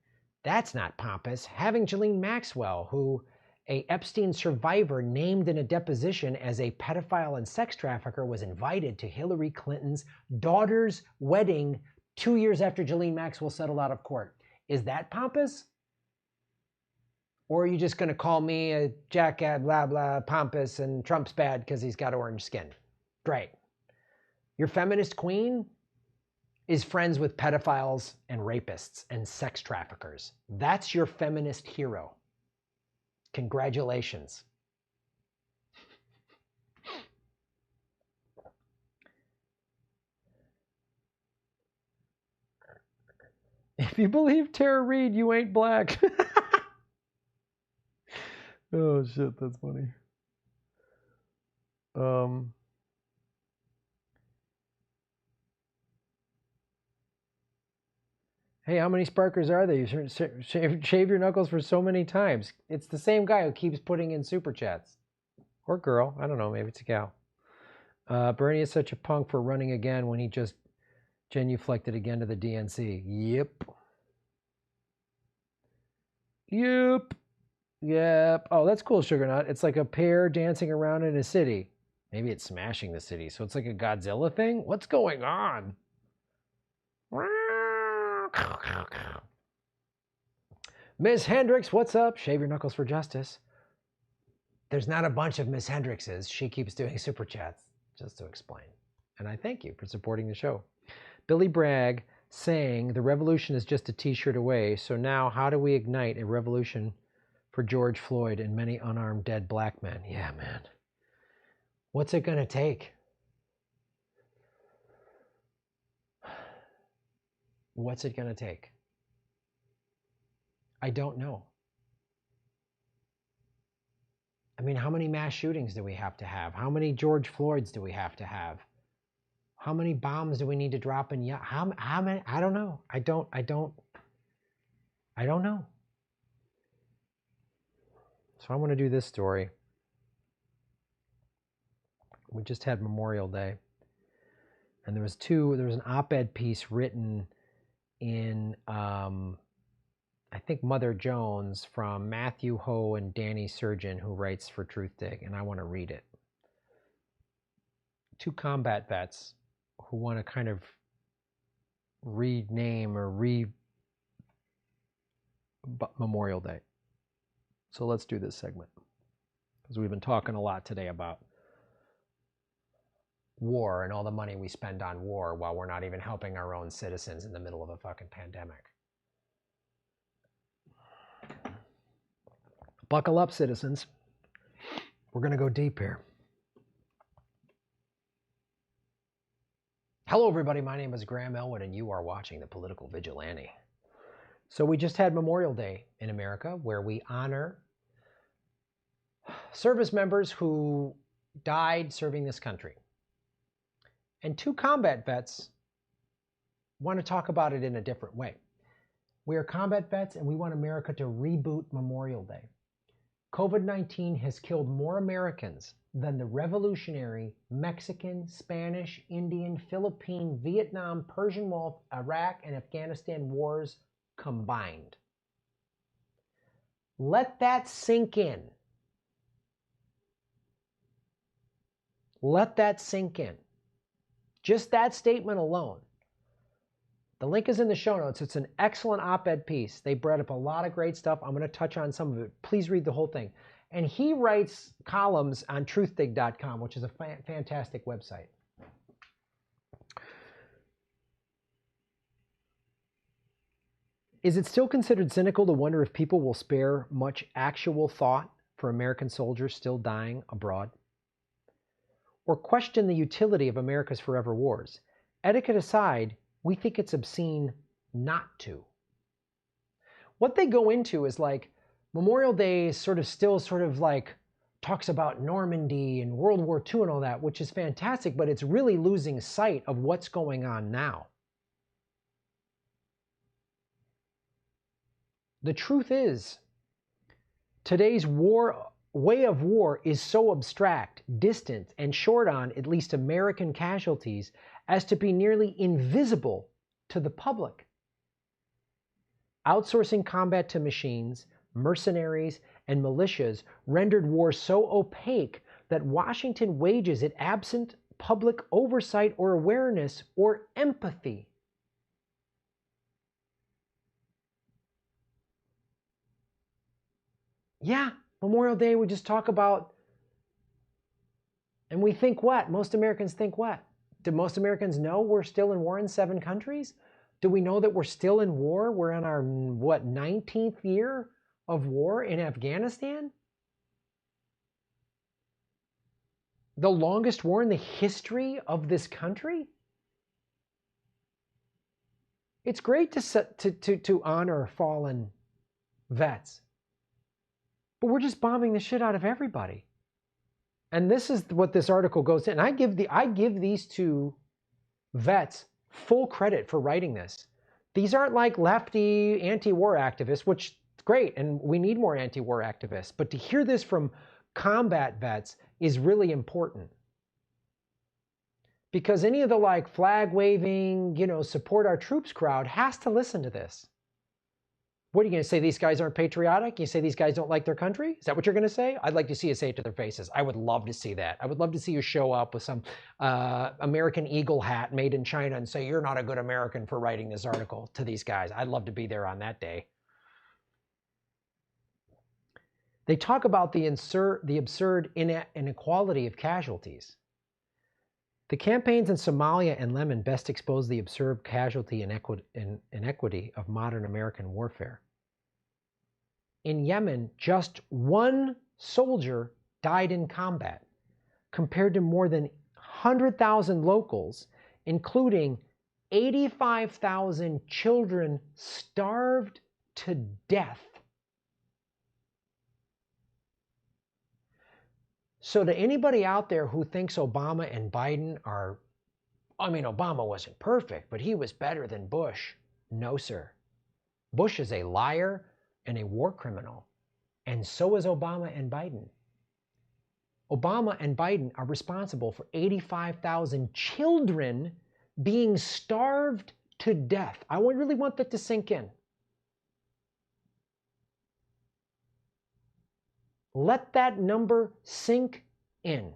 that's not pompous. Having Ghislaine Maxwell, who a Epstein survivor named in a deposition as a pedophile and sex trafficker, was invited to Hillary Clinton's daughter's wedding 2 years after Ghislaine Maxwell settled out of court. Is that pompous? Or are you just going to call me a jackass, blah, blah, pompous, and Trump's bad because he's got orange skin? Great. Your feminist queen is friends with pedophiles and rapists and sex traffickers. That's your feminist hero. Congratulations. If you believe Tara Reid, you ain't black. Oh shit, that's funny. Hey, how many sparkers are there? You shave your knuckles for so many times. It's the same guy who keeps putting in super chats. Or girl, I don't know, maybe it's a gal. Bernie is such a punk for running again when he just genuflected again to the DNC. Yep. Yep. Yep. Oh, that's cool, Sugar Nut. It's like a pair dancing around in a city. Maybe it's smashing the city. So it's like a Godzilla thing? What's going on? Miss Hendricks, what's up? Shave your knuckles for justice. There's not a bunch of Miss Hendrickses. She keeps doing super chats, just to explain. And I thank you for supporting the show. Billy Bragg saying the revolution is just a t-shirt away. So now how do we ignite a revolution for George Floyd and many unarmed dead black men? Yeah, man. What's it going to take? What's it going to take? I don't know. I mean, how many mass shootings do we have to have? How many George Floyds do we have to have? How many bombs do we need to drop in? Yeah, how many? I don't know. I don't know. So I want to do this story. We just had Memorial Day, and there was an op-ed piece written in I think Mother Jones from Matthew Ho and Danny Surgeon, who writes for Truthdig, and I want to read it. Two combat vets who want to kind of rename or Memorial Day. So let's do this segment, because we've been talking a lot today about war and all the money we spend on war while we're not even helping our own citizens in the middle of a fucking pandemic. Buckle up, citizens. We're going to go deep here. Hello, everybody. My name is Graham Elwood, and you are watching The Political Vigilante. So we just had Memorial Day in America, where we honor service members who died serving this country. And two combat vets want to talk about it in a different way. We are combat vets, and we want America to reboot Memorial Day. COVID-19 has killed more Americans than the Revolutionary, Mexican, Spanish, Indian, Philippine, Vietnam, Persian Gulf, Iraq, and Afghanistan wars combined. Let that sink in. Let that sink in. Just that statement alone. The link is in the show notes. It's an excellent op-ed piece. They brought up a lot of great stuff. I'm going to touch on some of it. Please read the whole thing. And he writes columns on truthdig.com, which is a fantastic website. Is it still considered cynical to wonder if people will spare much actual thought for American soldiers still dying abroad? Or question the utility of America's forever wars? Etiquette aside, we think it's obscene not to. What they go into is like, Memorial Day is still like talks about Normandy and World War II and all that, which is fantastic, but it's really losing sight of what's going on now. The truth is, today's way of war is so abstract, distant, and short on at least American casualties as to be nearly invisible to the public. Outsourcing combat to machines, mercenaries, and militias rendered war so opaque that Washington wages it absent public oversight or awareness or empathy. Yeah, Memorial Day, we just talk about, and we think what? Most Americans think what? Do most Americans know we're still in war in 7 countries? Do we know that we're still in war? We're in our, what, 19th year of war in Afghanistan? The longest war in the history of this country? It's great to honor fallen vets, but we're just bombing the shit out of everybody. And this is what this article goes in. I give these 2 vets full credit for writing this. These aren't like lefty anti-war activists, which is great, and we need more anti-war activists. But to hear this from combat vets is really important. Because any of the like flag waving, support our troops crowd has to listen to this. What are you going to say? These guys aren't patriotic? You say these guys don't like their country? Is that what you're going to say? I'd like to see you say it to their faces. I would love to see that. I would love to see you show up with some American Eagle hat made in China and say, you're not a good American for writing this article to these guys. I'd love to be there on that day. They talk about the absurd inequality of casualties. The campaigns in Somalia and Yemen best expose the absurd casualty inequity of modern American warfare. In Yemen, just 1 soldier died in combat, compared to more than 100,000 locals, including 85,000 children starved to death. So to anybody out there who thinks Obama and Biden are, Obama wasn't perfect, but he was better than Bush. No, sir. Bush is a liar and a war criminal, and so is Obama and Biden. Obama and Biden are responsible for 85,000 children being starved to death. I really want that to sink in. Let that number sink in.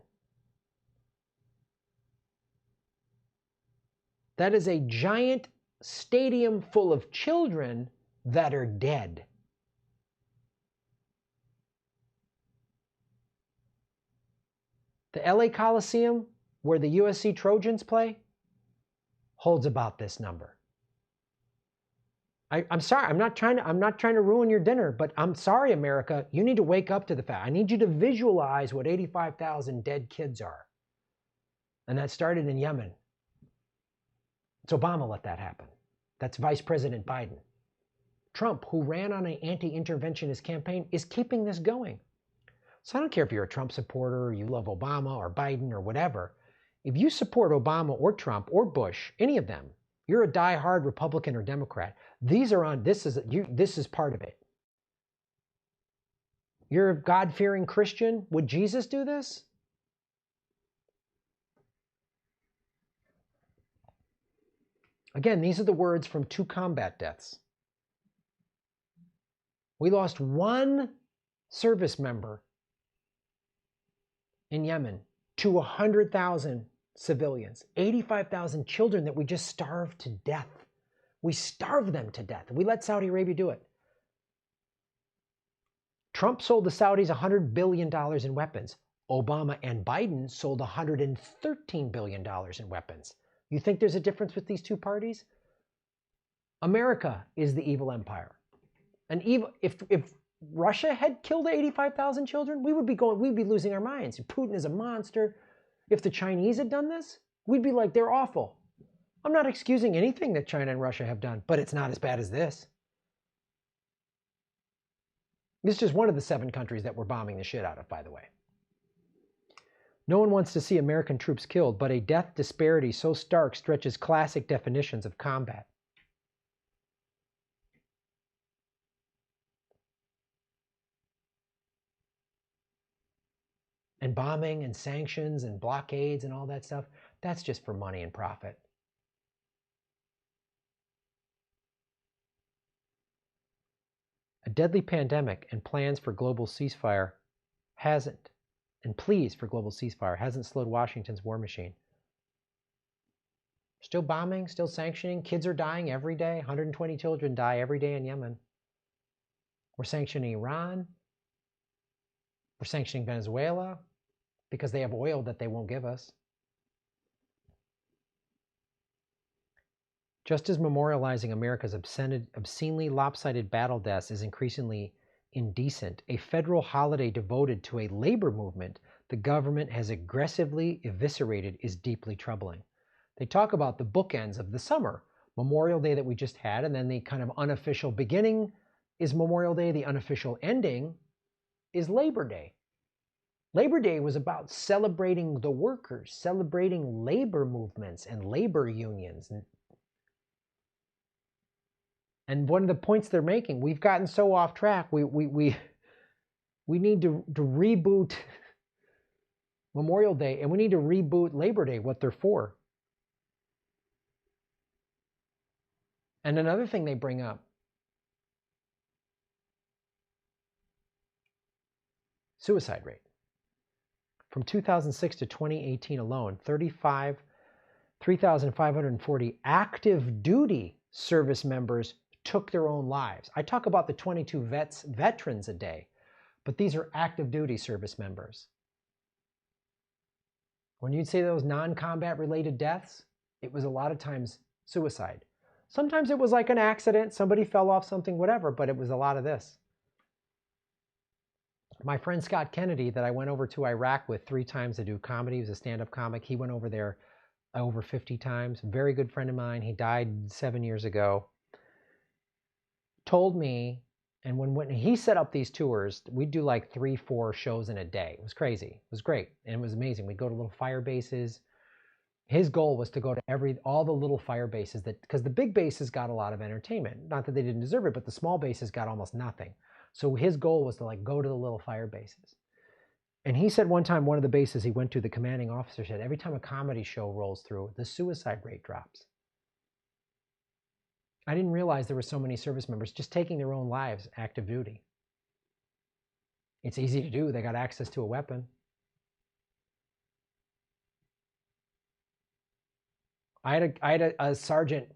That is a giant stadium full of children that are dead. The LA Coliseum, where the USC Trojans play, holds about this number. I'm sorry, I'm not trying to ruin your dinner, but I'm sorry, America, you need to wake up to the fact. I need you to visualize what 85,000 dead kids are. And that started in Yemen. It's Obama let that happen. That's Vice President Biden. Trump, who ran on an anti-interventionist campaign, is keeping this going. So I don't care if you're a Trump supporter, or you love Obama or Biden or whatever. If you support Obama or Trump or Bush, any of them, you're a die-hard Republican or Democrat. This is part of it. You're a God-fearing Christian. Would Jesus do this? Again, these are the words from 2 combat deaths. We lost 1 service member in Yemen to 100,000 civilians, 85,000 children that we just starved to death. We starved them to death. We let Saudi Arabia do it. Trump sold the Saudis $100 billion in weapons. Obama and Biden sold $113 billion in weapons. You think there's a difference with these 2 parties? America is the evil empire. And if Russia had killed 85,000 children, we'd be losing our minds. Putin is a monster. If the Chinese had done this, we'd be like, they're awful. I'm not excusing anything that China and Russia have done, but it's not as bad as this. This is just one of the 7 countries that we're bombing the shit out of, by the way. No one wants to see American troops killed, but a death disparity so stark stretches classic definitions of combat. And bombing and sanctions and blockades and all that stuff, that's just for money and profit. A deadly pandemic and plans for global ceasefire pleas for global ceasefire hasn't slowed Washington's war machine. Still bombing, still sanctioning. Kids are dying every day. 120 children die every day in Yemen. We're sanctioning Iran. We're sanctioning Venezuela because they have oil that they won't give us. Just as memorializing America's obscenely lopsided battle deaths is increasingly indecent, a federal holiday devoted to a labor movement the government has aggressively eviscerated is deeply troubling. They talk about the bookends of the summer, Memorial Day that we just had, and then the kind of unofficial beginning is Memorial Day, the unofficial ending is Labor Day. Labor Day was about celebrating the workers, celebrating labor movements and labor unions. And one of the points they're making, we've gotten so off track, we need to reboot Memorial Day, and we need to reboot Labor Day, what they're for. And another thing they bring up, suicide rate. From 2006 to 2018 alone, 3,540 active duty service members took their own lives. I talk about the 22 veterans a day, but these are active duty service members. When you'd say those non-combat related deaths, it was a lot of times suicide. Sometimes it was like an accident, somebody fell off something, whatever, but it was a lot of this. My friend Scott Kennedy that I went over to Iraq with 3 times to do comedy, he was a stand-up comic. He went over there over 50 times. Very good friend of mine. He died 7 years ago. Told me, and when he set up these tours, we'd do like 3-4 shows in a day. It was crazy. It was great. And it was amazing. We'd go to little fire bases. His goal was to go to all the little fire bases because the big bases got a lot of entertainment. Not that they didn't deserve it, but the small bases got almost nothing. So his goal was to like go to the little fire bases. And he said one time, one of the bases he went to, the commanding officer said, every time a comedy show rolls through, the suicide rate drops. I didn't realize there were so many service members just taking their own lives active duty. It's easy to do. They got access to a weapon. I had a sergeant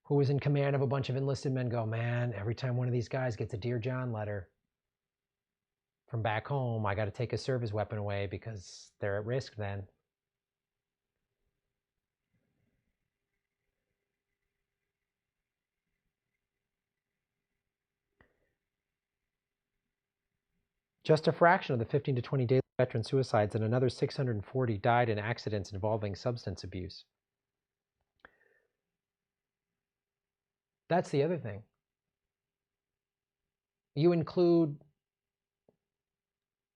who was in command of a bunch of enlisted men go, man, every time one of these guys gets a Dear John letter from back home, I got to take a service weapon away because they're at risk then. Just a fraction of the 15 to 20 daily veteran suicides and another 640 died in accidents involving substance abuse. That's the other thing. You include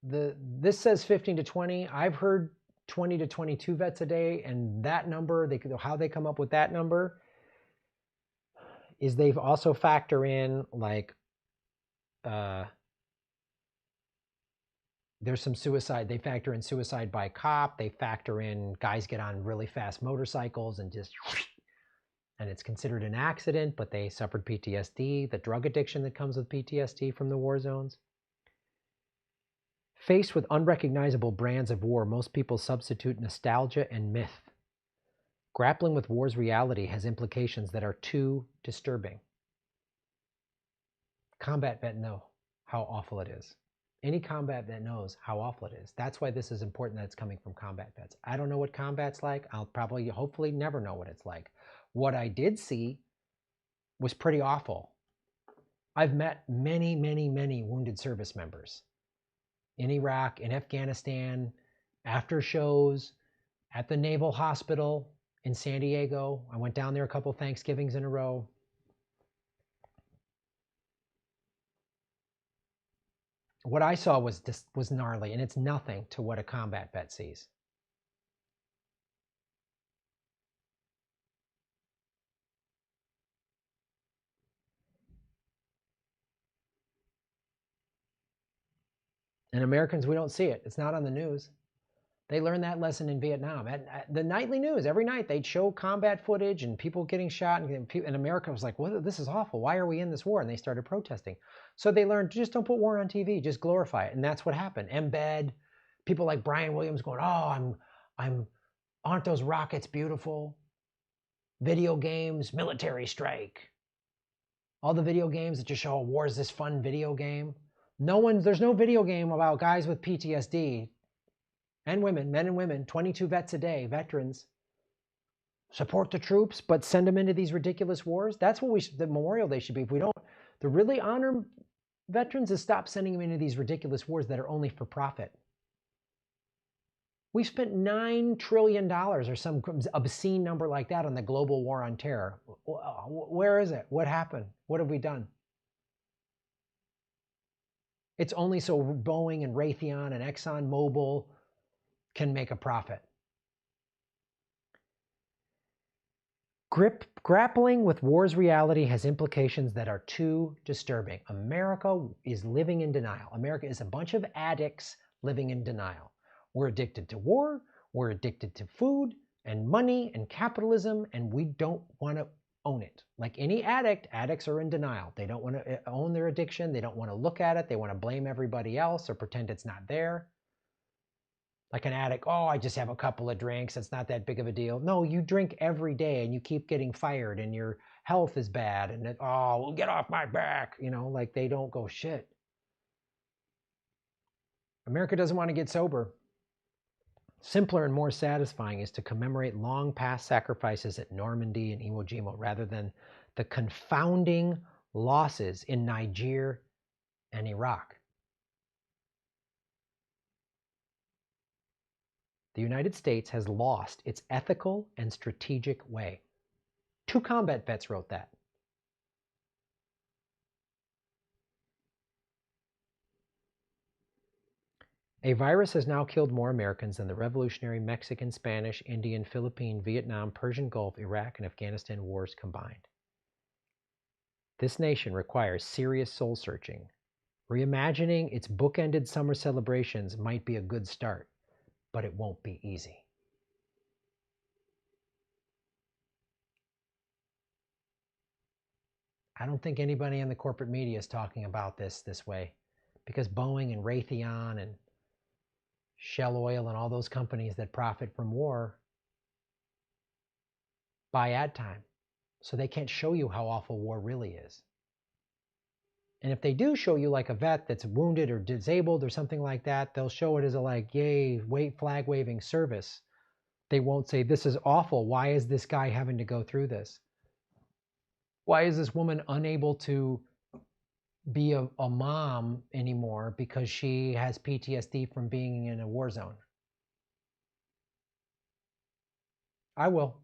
this says 15 to 20. I've heard 20 to 22 vets a day, and that number, how they come up with that number is they've also factor in like there's some suicide. They factor in suicide by cop. They factor in guys get on really fast motorcycles and just, and it's considered an accident, but they suffered PTSD, the drug addiction that comes with PTSD from the war zones. Faced with unrecognizable brands of war, most people substitute nostalgia and myth. Grappling with war's reality has implications that are too disturbing. Combat vet know how awful it is. Any combat vet knows how awful it is. That's why this is important that it's coming from combat vets. I don't know what combat's like. I'll probably, hopefully, never know what it's like. What I did see was pretty awful. I've met many, many, many wounded service members in Iraq, in Afghanistan, after shows, at the Naval Hospital in San Diego. I went down there a couple Thanksgivings in a row. What I saw was gnarly, and it's nothing to what a combat vet sees. And Americans, we don't see it. It's not on the news. They learned that lesson in Vietnam. At the nightly news, every night they'd show combat footage and people getting shot. And America was like, well, this is awful. Why are we in this war? And they started protesting. So they learned, just don't put war on TV. Just glorify it. And that's what happened. Embed, people like Brian Williams going, oh, aren't those rockets beautiful? Video games, military strike. All the video games that just show, oh, war is this fun video game. There's no video game about guys with PTSD and women, men and women, 22 vets a day, veterans, support the troops, but send them into these ridiculous wars? That's what the Memorial Day should be. If we don't, to really honor veterans, is stop sending them into these ridiculous wars that are only for profit. We spent $9 trillion or some obscene number like that on the global war on terror. Where is it? What happened? What have we done? It's only so Boeing and Raytheon and ExxonMobil can make a profit. Grappling with war's reality has implications that are too disturbing. America is living in denial. America is a bunch of addicts living in denial. We're addicted to war, we're addicted to food and money and capitalism, and we don't want to own it. Like any addict, addicts are in denial. They don't want to own their addiction. They don't want to look at it. They want to blame everybody else or pretend it's not there. Like an addict, oh, I just have a couple of drinks. It's not that big of a deal. No, you drink every day and you keep getting fired and your health is bad and oh, well, get off my back. You know, like they don't go shit. America doesn't want to get sober. Simpler and more satisfying is to commemorate long past sacrifices at Normandy and Iwo Jima rather than the confounding losses in Niger and Iraq. The United States has lost its ethical and strategic way. 2 combat vets wrote that. A virus has now killed more Americans than the Revolutionary, Mexican, Spanish, Indian, Philippine, Vietnam, Persian Gulf, Iraq, and Afghanistan wars combined. This nation requires serious soul searching. Reimagining its bookended summer celebrations might be a good start, but it won't be easy. I don't think anybody in the corporate media is talking about this way, because Boeing and Raytheon and Shell Oil and all those companies that profit from war buy ad time. So they can't show you how awful war really is. And if they do show you like a vet that's wounded or disabled or something like that, they'll show it as a like, yay, flag waving service. They won't say, this is awful. Why is this guy having to go through this? Why is this woman unable to be a mom anymore because she has PTSD from being in a war zone? I will.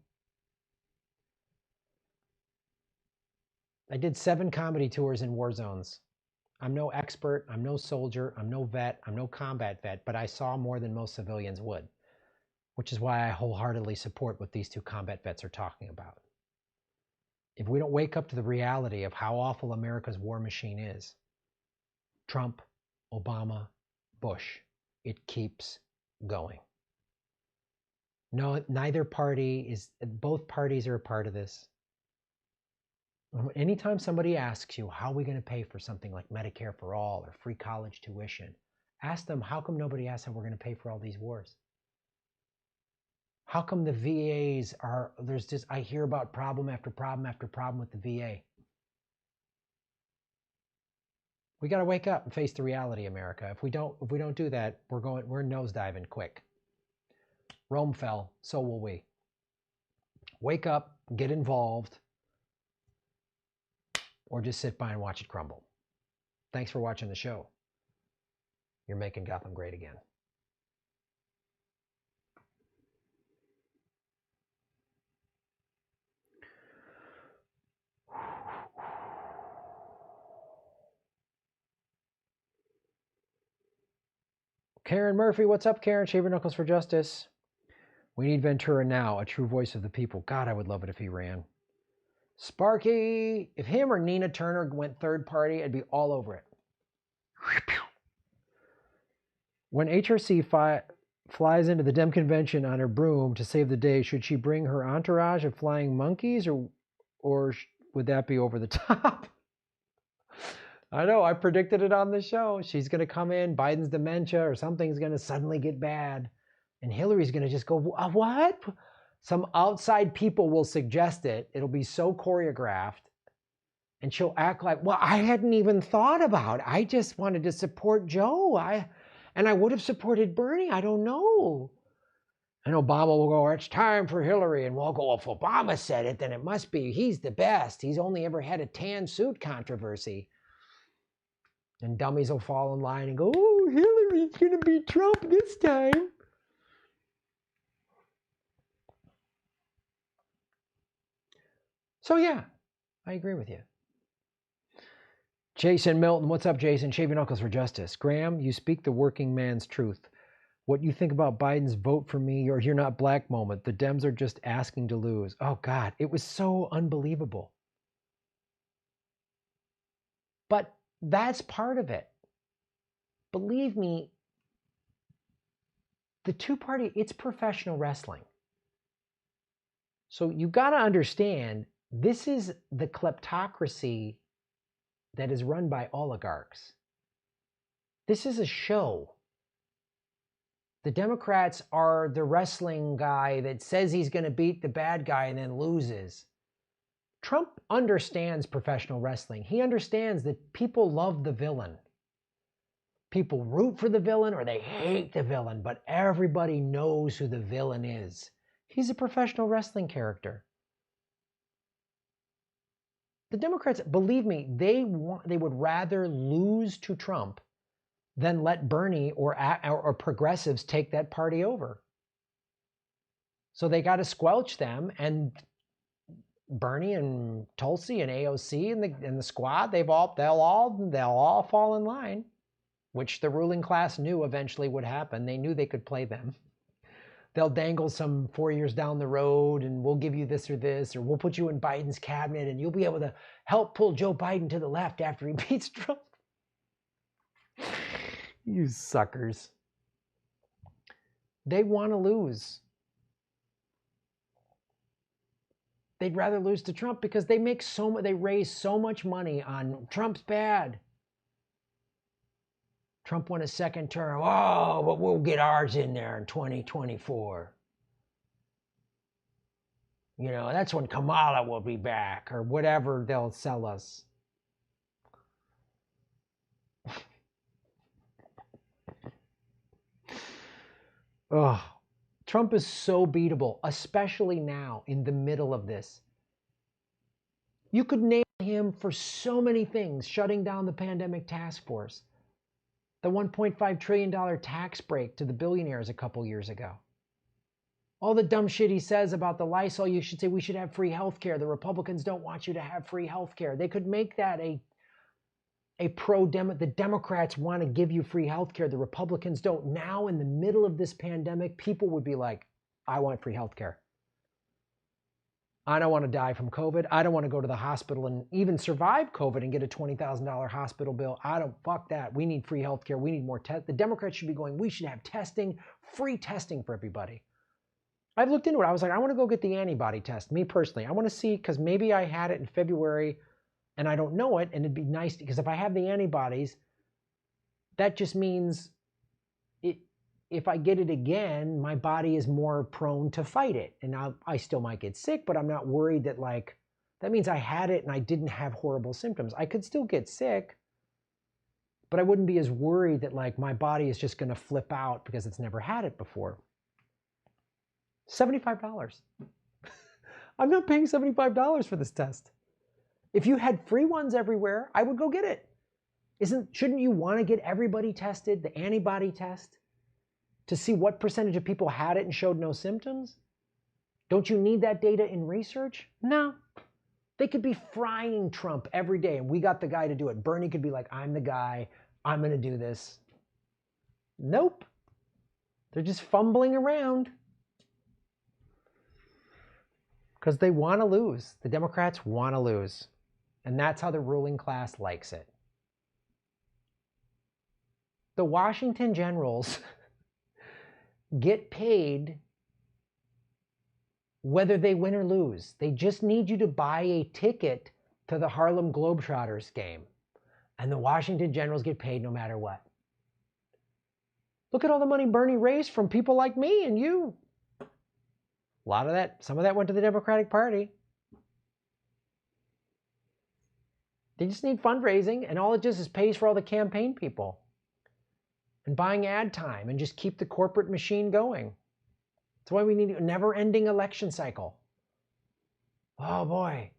I did 7 comedy tours in war zones. I'm no expert, I'm no soldier, I'm no vet, I'm no combat vet, but I saw more than most civilians would, which is why I wholeheartedly support what these 2 combat vets are talking about. If we don't wake up to the reality of how awful America's war machine is, Trump, Obama, Bush, it keeps going. No, neither party is, both parties are a part of this. Anytime somebody asks you, how are we going to pay for something like Medicare for all or free college tuition, ask them, how come nobody asks how we're going to pay for all these wars? How come the VAs are, there's just, I hear about problem after problem after problem with the VA. We got to wake up and face the reality, America. If we don't do that, we're nosediving quick. Rome fell, so will we. Wake up, get involved, or just sit by and watch it crumble. Thanks for watching the show. You're making Gotham great again. Karen Murphy, what's up, Karen? Shaver Knuckles for Justice. We need Ventura now, a true voice of the people. God, I would love it if he ran. Sparky, if him or Nina Turner went third party, I'd be all over it. When HRC flies into the Dem convention on her broom to save the day, should she bring her entourage of flying monkeys, or would that be over the top? I know, I predicted it on the show. She's going to come in, Biden's dementia, or something's going to suddenly get bad. And Hillary's going to just go, what? Some outside people will suggest it. It'll be so choreographed. And she'll act like, well, I hadn't even thought about it. I just wanted to support Joe. And I would have supported Bernie. I don't know. And Obama will go, it's time for Hillary. And we'll go, well, if Obama said it, then it must be. He's the best. He's only ever had a tan suit controversy. And dummies will fall in line and go, oh, Hillary's going to beat Trump this time. So, yeah, I agree with you. Jason Milton, what's up, Jason? Shave your knuckles for justice. Graham, you speak the working man's truth. What you think about Biden's vote for me or you're not black moment. The Dems are just asking to lose. Oh, God, it was so unbelievable. But that's part of it. Believe me, the two-party, it's professional wrestling. So you got to understand, this is the kleptocracy that is run by oligarchs. This is a show. The Democrats are the wrestling guy that says he's going to beat the bad guy and then loses. Trump understands professional wrestling. He understands that people love the villain. People root for the villain or they hate the villain, but everybody knows who the villain is. He's a professional wrestling character. The Democrats, believe me, they would rather lose to Trump than let Bernie or progressives take that party over. So they got to squelch them, and Bernie and Tulsi and AOC and the squad, they'll all fall in line, which the ruling class knew eventually would happen. They knew they could play them. They'll dangle some 4 years down the road and we'll give you this, or we'll put you in Biden's cabinet and you'll be able to help pull Joe Biden to the left after he beats Trump. You suckers. They want to lose. They'd rather lose to Trump because they raise so much money on Trump's bad. Trump won a second term. Oh, but we'll get ours in there in 2024. You know, that's when Kamala will be back, or whatever they'll sell us. Oh, Trump is so beatable, especially now in the middle of this. You could nail him for so many things: shutting down the pandemic task force, the $1.5 trillion tax break to the billionaires a couple years ago. All the dumb shit he says about the Lysol, you should say we should have free health care. The Republicans don't want you to have free health care. They could make that a the Democrats want to give you free health care. The Republicans don't. Now, in the middle of this pandemic, people would be like, I want free health care. I don't want to die from COVID. I don't want to go to the hospital and even survive COVID and get a $20,000 hospital bill. Fuck that. We need free health care. We need more tests. The Democrats should be going, we should have testing, free testing for everybody. I've looked into it. I was like, I want to go get the antibody test. Me personally, I want to see, because maybe I had it in February and I don't know it, and it'd be nice, because if I have the antibodies, that just means if I get it again, my body is more prone to fight it. And I still might get sick, but I'm not worried that, like, that means I had it and I didn't have horrible symptoms. I could still get sick, but I wouldn't be as worried that, like, my body is just going to flip out because it's never had it before. $75. I'm not paying $75 for this test. If you had free ones everywhere, I would go get it. Shouldn't you want to get everybody tested, the antibody test, to see what percentage of people had it and showed no symptoms? Don't you need that data in research? No. They could be frying Trump every day, and we got the guy to do it. Bernie could be like, I'm the guy. I'm going to do this. Nope. They're just fumbling around because they want to lose. The Democrats want to lose. And that's how the ruling class likes it. The Washington Generals get paid whether they win or lose. They just need you to buy a ticket to the Harlem Globetrotters game. And the Washington Generals get paid no matter what. Look at all the money Bernie raised from people like me and you. A lot of that, some of that went to the Democratic Party. They just need fundraising, and all it does is pays for all the campaign people and buying ad time and just keep the corporate machine going. That's That's why we need a never-ending election cycle. Oh boy.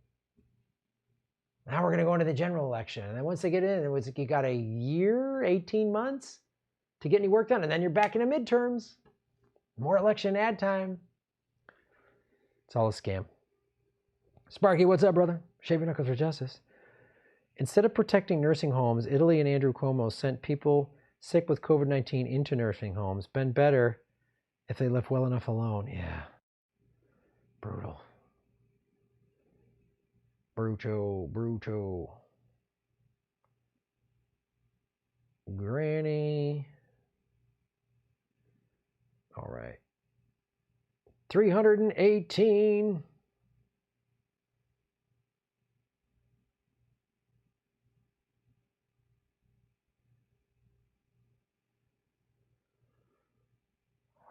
Now we're going to go into the general election. And then once they get in, you got a year, 18 months to get any work done. And then you're back into midterms. More election ad time. It's all a scam. Sparky, what's up, brother? Shaving Knuckles for Justice. Instead of protecting nursing homes, Italy and Andrew Cuomo sent people sick with COVID-19 into nursing homes. Been better if they left well enough alone. Yeah. Brutal. Bruto. Granny. All right. 318.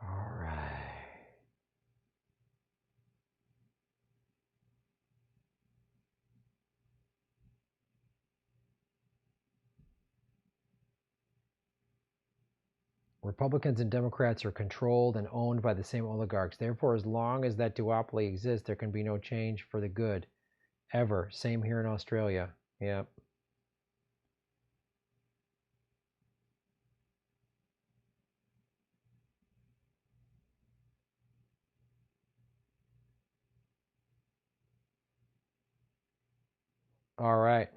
All right. Republicans and Democrats are controlled and owned by the same oligarchs. Therefore, as long as that duopoly exists, there can be no change for the good. Ever. Same here in Australia. Yep. All right.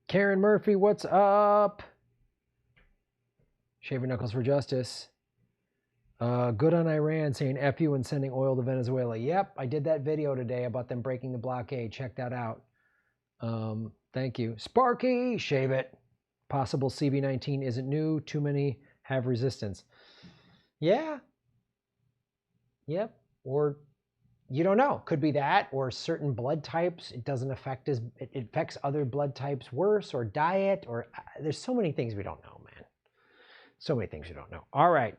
Karen Murphy, what's up? Shaving Knuckles for Justice. Good on Iran saying F you and sending oil to Venezuela. Yep, I did that video today about them breaking the blockade. Check that out. Thank you. Sparky, shave it. Possible CB19 isn't new. Too many have resistance. Yeah. Yep. Or you don't know. Could be that, or certain blood types. It doesn't affect it affects other blood types worse, or diet, or there's so many things we don't know, man. So many things we don't know. All right.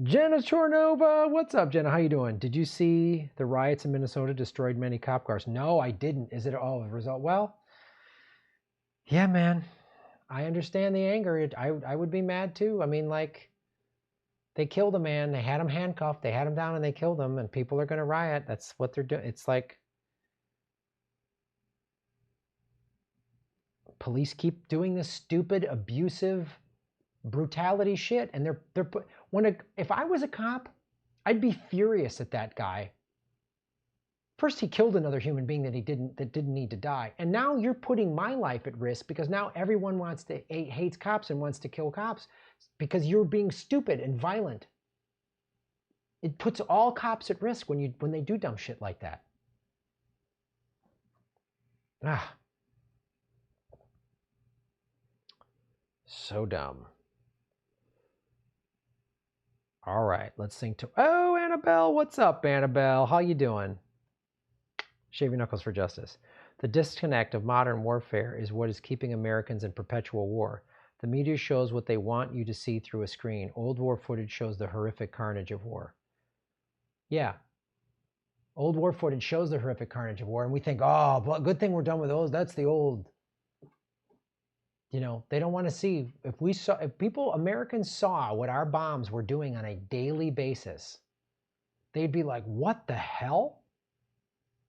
Jenna Chornova, what's up, Jenna? How you doing? Did you see the riots in Minnesota destroyed many cop cars? No, I didn't. Is it a result? Well, yeah, man. I understand the anger. I would be mad too. I mean, like, they killed a man. They had him handcuffed. They had him down and they killed him. And people are going to riot. That's what they're doing. It's like police keep doing this stupid, abusive brutality shit, and if I was a cop, I'd be furious at that guy. First, he killed another human being that didn't need to die, and now you're putting my life at risk because now everyone hates cops and wants to kill cops because you're being stupid and violent. It puts all cops at risk when they do dumb shit like that. So dumb. All right, let's sing to... Oh, Annabelle, what's up, Annabelle? How you doing? Shaving Knuckles for Justice. The disconnect of modern warfare is what is keeping Americans in perpetual war. The media shows what they want you to see through a screen. Old war footage shows the horrific carnage of war. Yeah. Old war footage shows the horrific carnage of war, and we think, oh, good thing we're done with those. That's the old... You know, they don't want to see, if Americans saw what our bombs were doing on a daily basis, they'd be like, what the hell?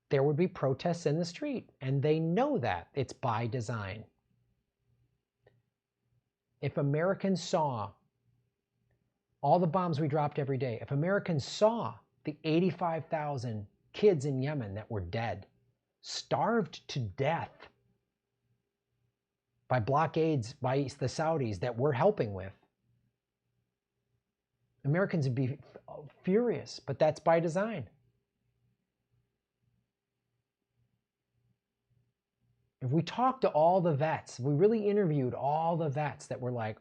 There would be protests in the street, and they know that. It's by design. If Americans saw all the bombs we dropped every day, if Americans saw the 85,000 kids in Yemen that were dead, starved to death, by blockades by the Saudis that we're helping with, Americans would be furious, but that's by design. If we talked to all the vets, we really interviewed all the vets that were like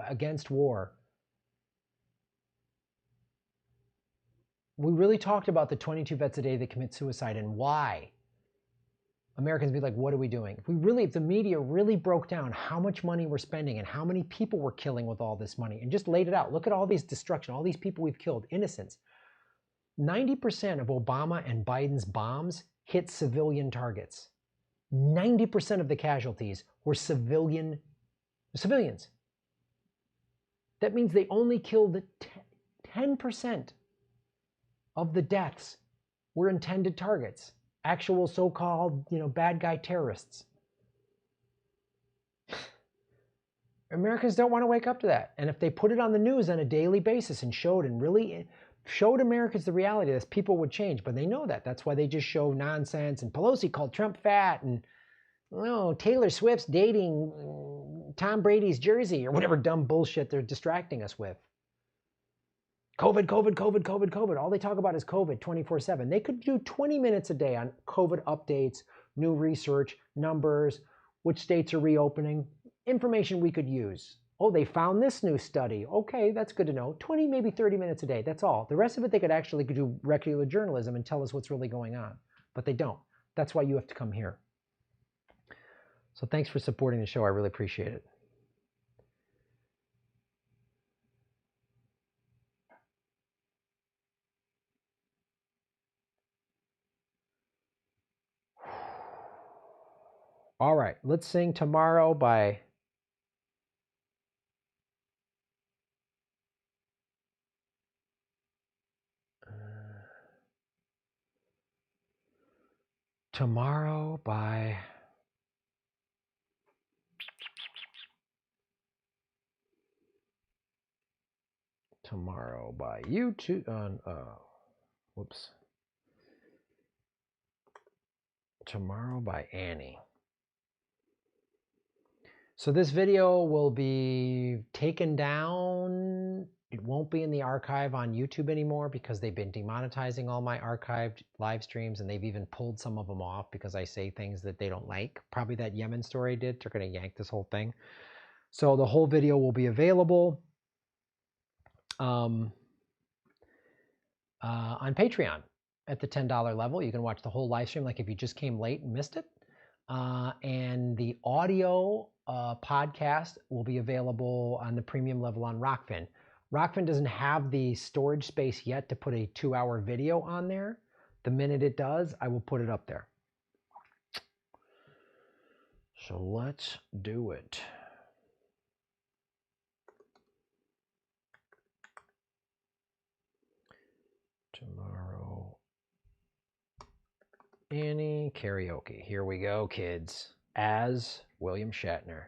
against war. We really talked about the 22 vets a day that commit suicide and why. Americans be like, what are we doing? If the media really broke down how much money we're spending and how many people we're killing with all this money and just laid it out, look at all these destruction, all these people we've killed, innocents. 90% of Obama and Biden's bombs hit civilian targets. 90% of the casualties were civilians. That means they only killed 10% of the deaths were intended targets. Actual so-called, bad guy terrorists. Americans don't want to wake up to that. And if they put it on the news on a daily basis and really showed Americans the reality of this, people would change. But they know that. That's why they just show nonsense. And Pelosi called Trump fat. And Taylor Swift's dating Tom Brady's jersey or whatever dumb bullshit they're distracting us with. COVID, COVID, COVID, COVID, COVID. All they talk about is COVID 24/7. They could do 20 minutes a day on COVID updates, new research, numbers, which states are reopening, information we could use. Oh, they found this new study. Okay, that's good to know. 20, maybe 30 minutes a day. That's all. The rest of it, they could actually do regular journalism and tell us what's really going on. But they don't. That's why you have to come here. So thanks for supporting the show. I really appreciate it. All right, let's sing Tomorrow by Tomorrow by YouTube on whoops. Tomorrow by Erni. So this video will be taken down. It won't be in the archive on YouTube anymore because they've been demonetizing all my archived live streams, and they've even pulled some of them off because I say things that they don't like. Probably that Yemen story did. They're going to yank this whole thing. So the whole video will be available on Patreon at the $10 level. You can watch the whole live stream like if you just came late and missed it. And the audio podcast will be available on the premium level on Rockfin. Rockfin doesn't have the storage space yet to put a 2-hour video on there. The minute it does, I will put it up there. So let's do it. Tomorrow, Erni karaoke. Here we go, kids. As William Shatner.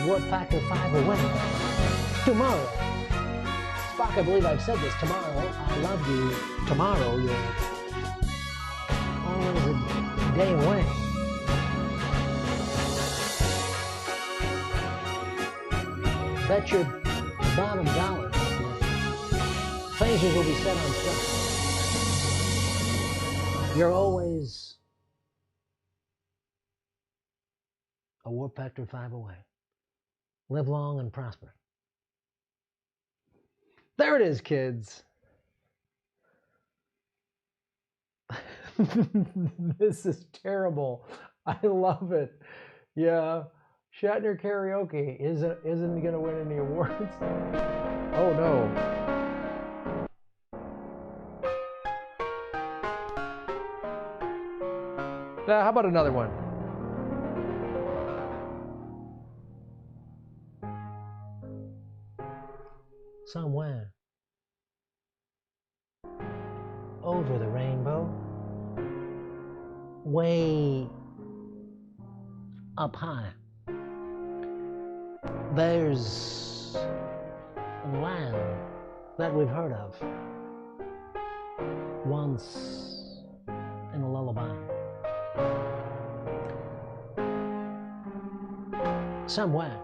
Warp Factor 5 away. Tomorrow. Spock, I believe I've said this. Tomorrow, I love you. Tomorrow, you're always a day away. Bet your bottom dollar. Phasers will be set on stuff. You're always a Warp Factor 5 away. Live long and prosper. There it is, kids. This is terrible. I love it. Yeah. Shatner karaoke isn't going to win any awards. Oh no. How about another one? Somewhere over the rainbow, way up high, there's a land that we've heard of once in a lullaby. Somewhere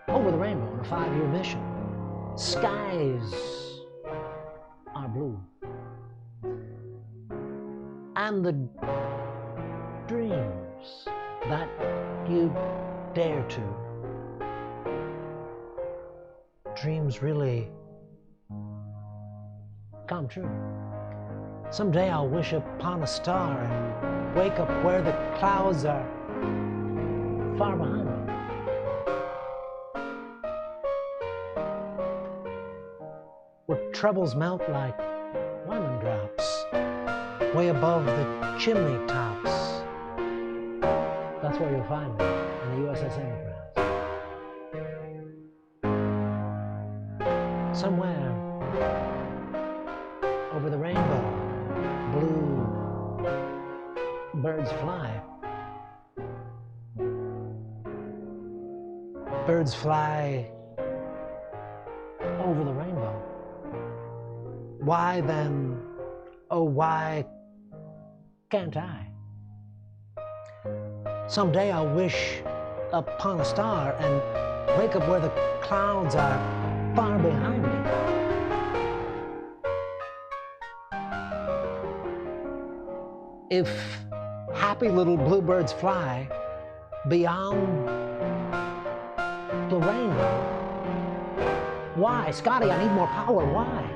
over the rainbow on a 5-year mission, skies are blue, and the dreams that you dare to, dreams really come true. Someday I'll wish upon a star and wake up where the clouds are far behind me. Where troubles melt like lemon drops, way above the chimney tops. That's where you'll find me, in the USS Enterprise. Somewhere over the rainbow, blue birds fly. Birds fly over the rainbow. Why then, oh why can't I? Someday I'll wish upon a star and wake up where the clouds are far behind me. If happy little bluebirds fly beyond the rainbow, why? Scotty, I need more power, why?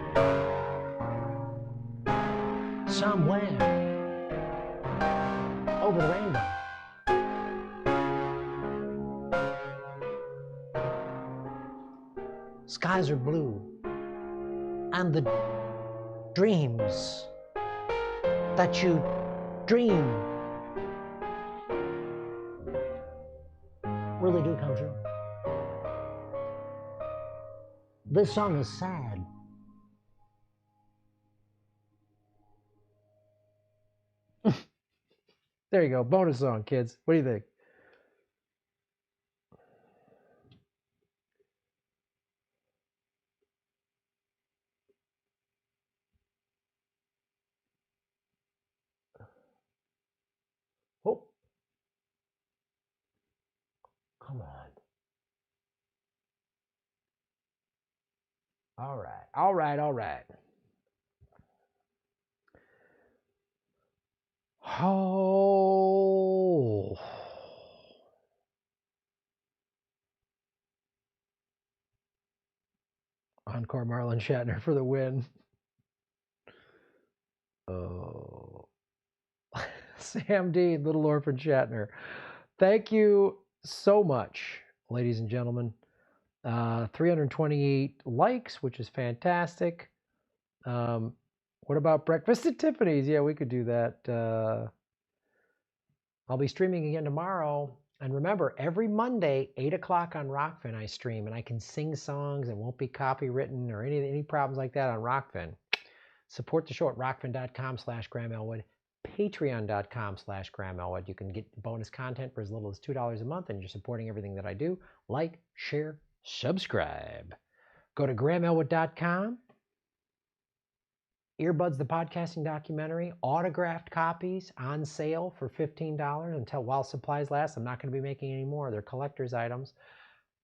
Somewhere over the rainbow, skies are blue, and the dreams that you dream really do come true. This song is sad. There you go, bonus song, kids. What do you think? Oh, come on. All right, all right, all right. Oh. Encore Marlon Shatner for the win. Oh. Sam Dean, Little Orphan Shatner. Thank you so much, ladies and gentlemen. 328 likes, which is fantastic. What about Breakfast at Tiffany's? Yeah, we could do that. I'll be streaming again tomorrow. And remember, every Monday, 8 o'clock on Rockfin, I stream, and I can sing songs. It won't be copywritten or any problems like that on Rockfin. Support the show at rockfin.com/Graham Elwood. patreon.com/Graham-Elwood. You can get bonus content for as little as $2 a month, and you're supporting everything that I do. Like, share, subscribe. Go to GrahamElwood.com. Earbuds, the podcasting documentary, autographed copies on sale for $15 until while supplies last. I'm not going to be making any more. They're collector's items.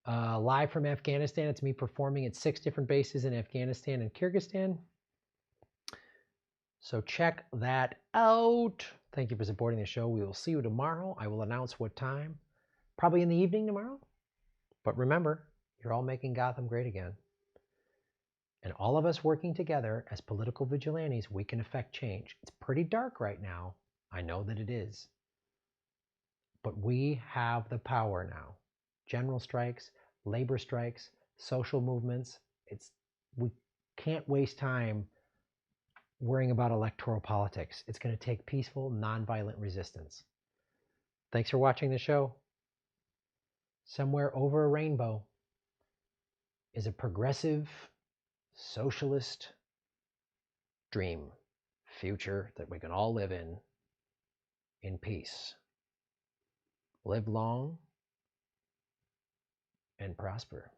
Live from Afghanistan. It's me performing at 6 different bases in Afghanistan and Kyrgyzstan. So check that out. Thank you for supporting the show. We will see you tomorrow. I will announce what time. Probably in the evening tomorrow. But remember, you're all making Gotham great again. And all of us working together as political vigilantes, we can affect change. It's pretty dark right now. I know that it is. But we have the power now. General strikes, labor strikes, social movements. We can't waste time worrying about electoral politics. It's going to take peaceful, nonviolent resistance. Thanks for watching the show. Somewhere over a rainbow is a progressive, socialist dream future that we can all live in peace. Live long and prosper.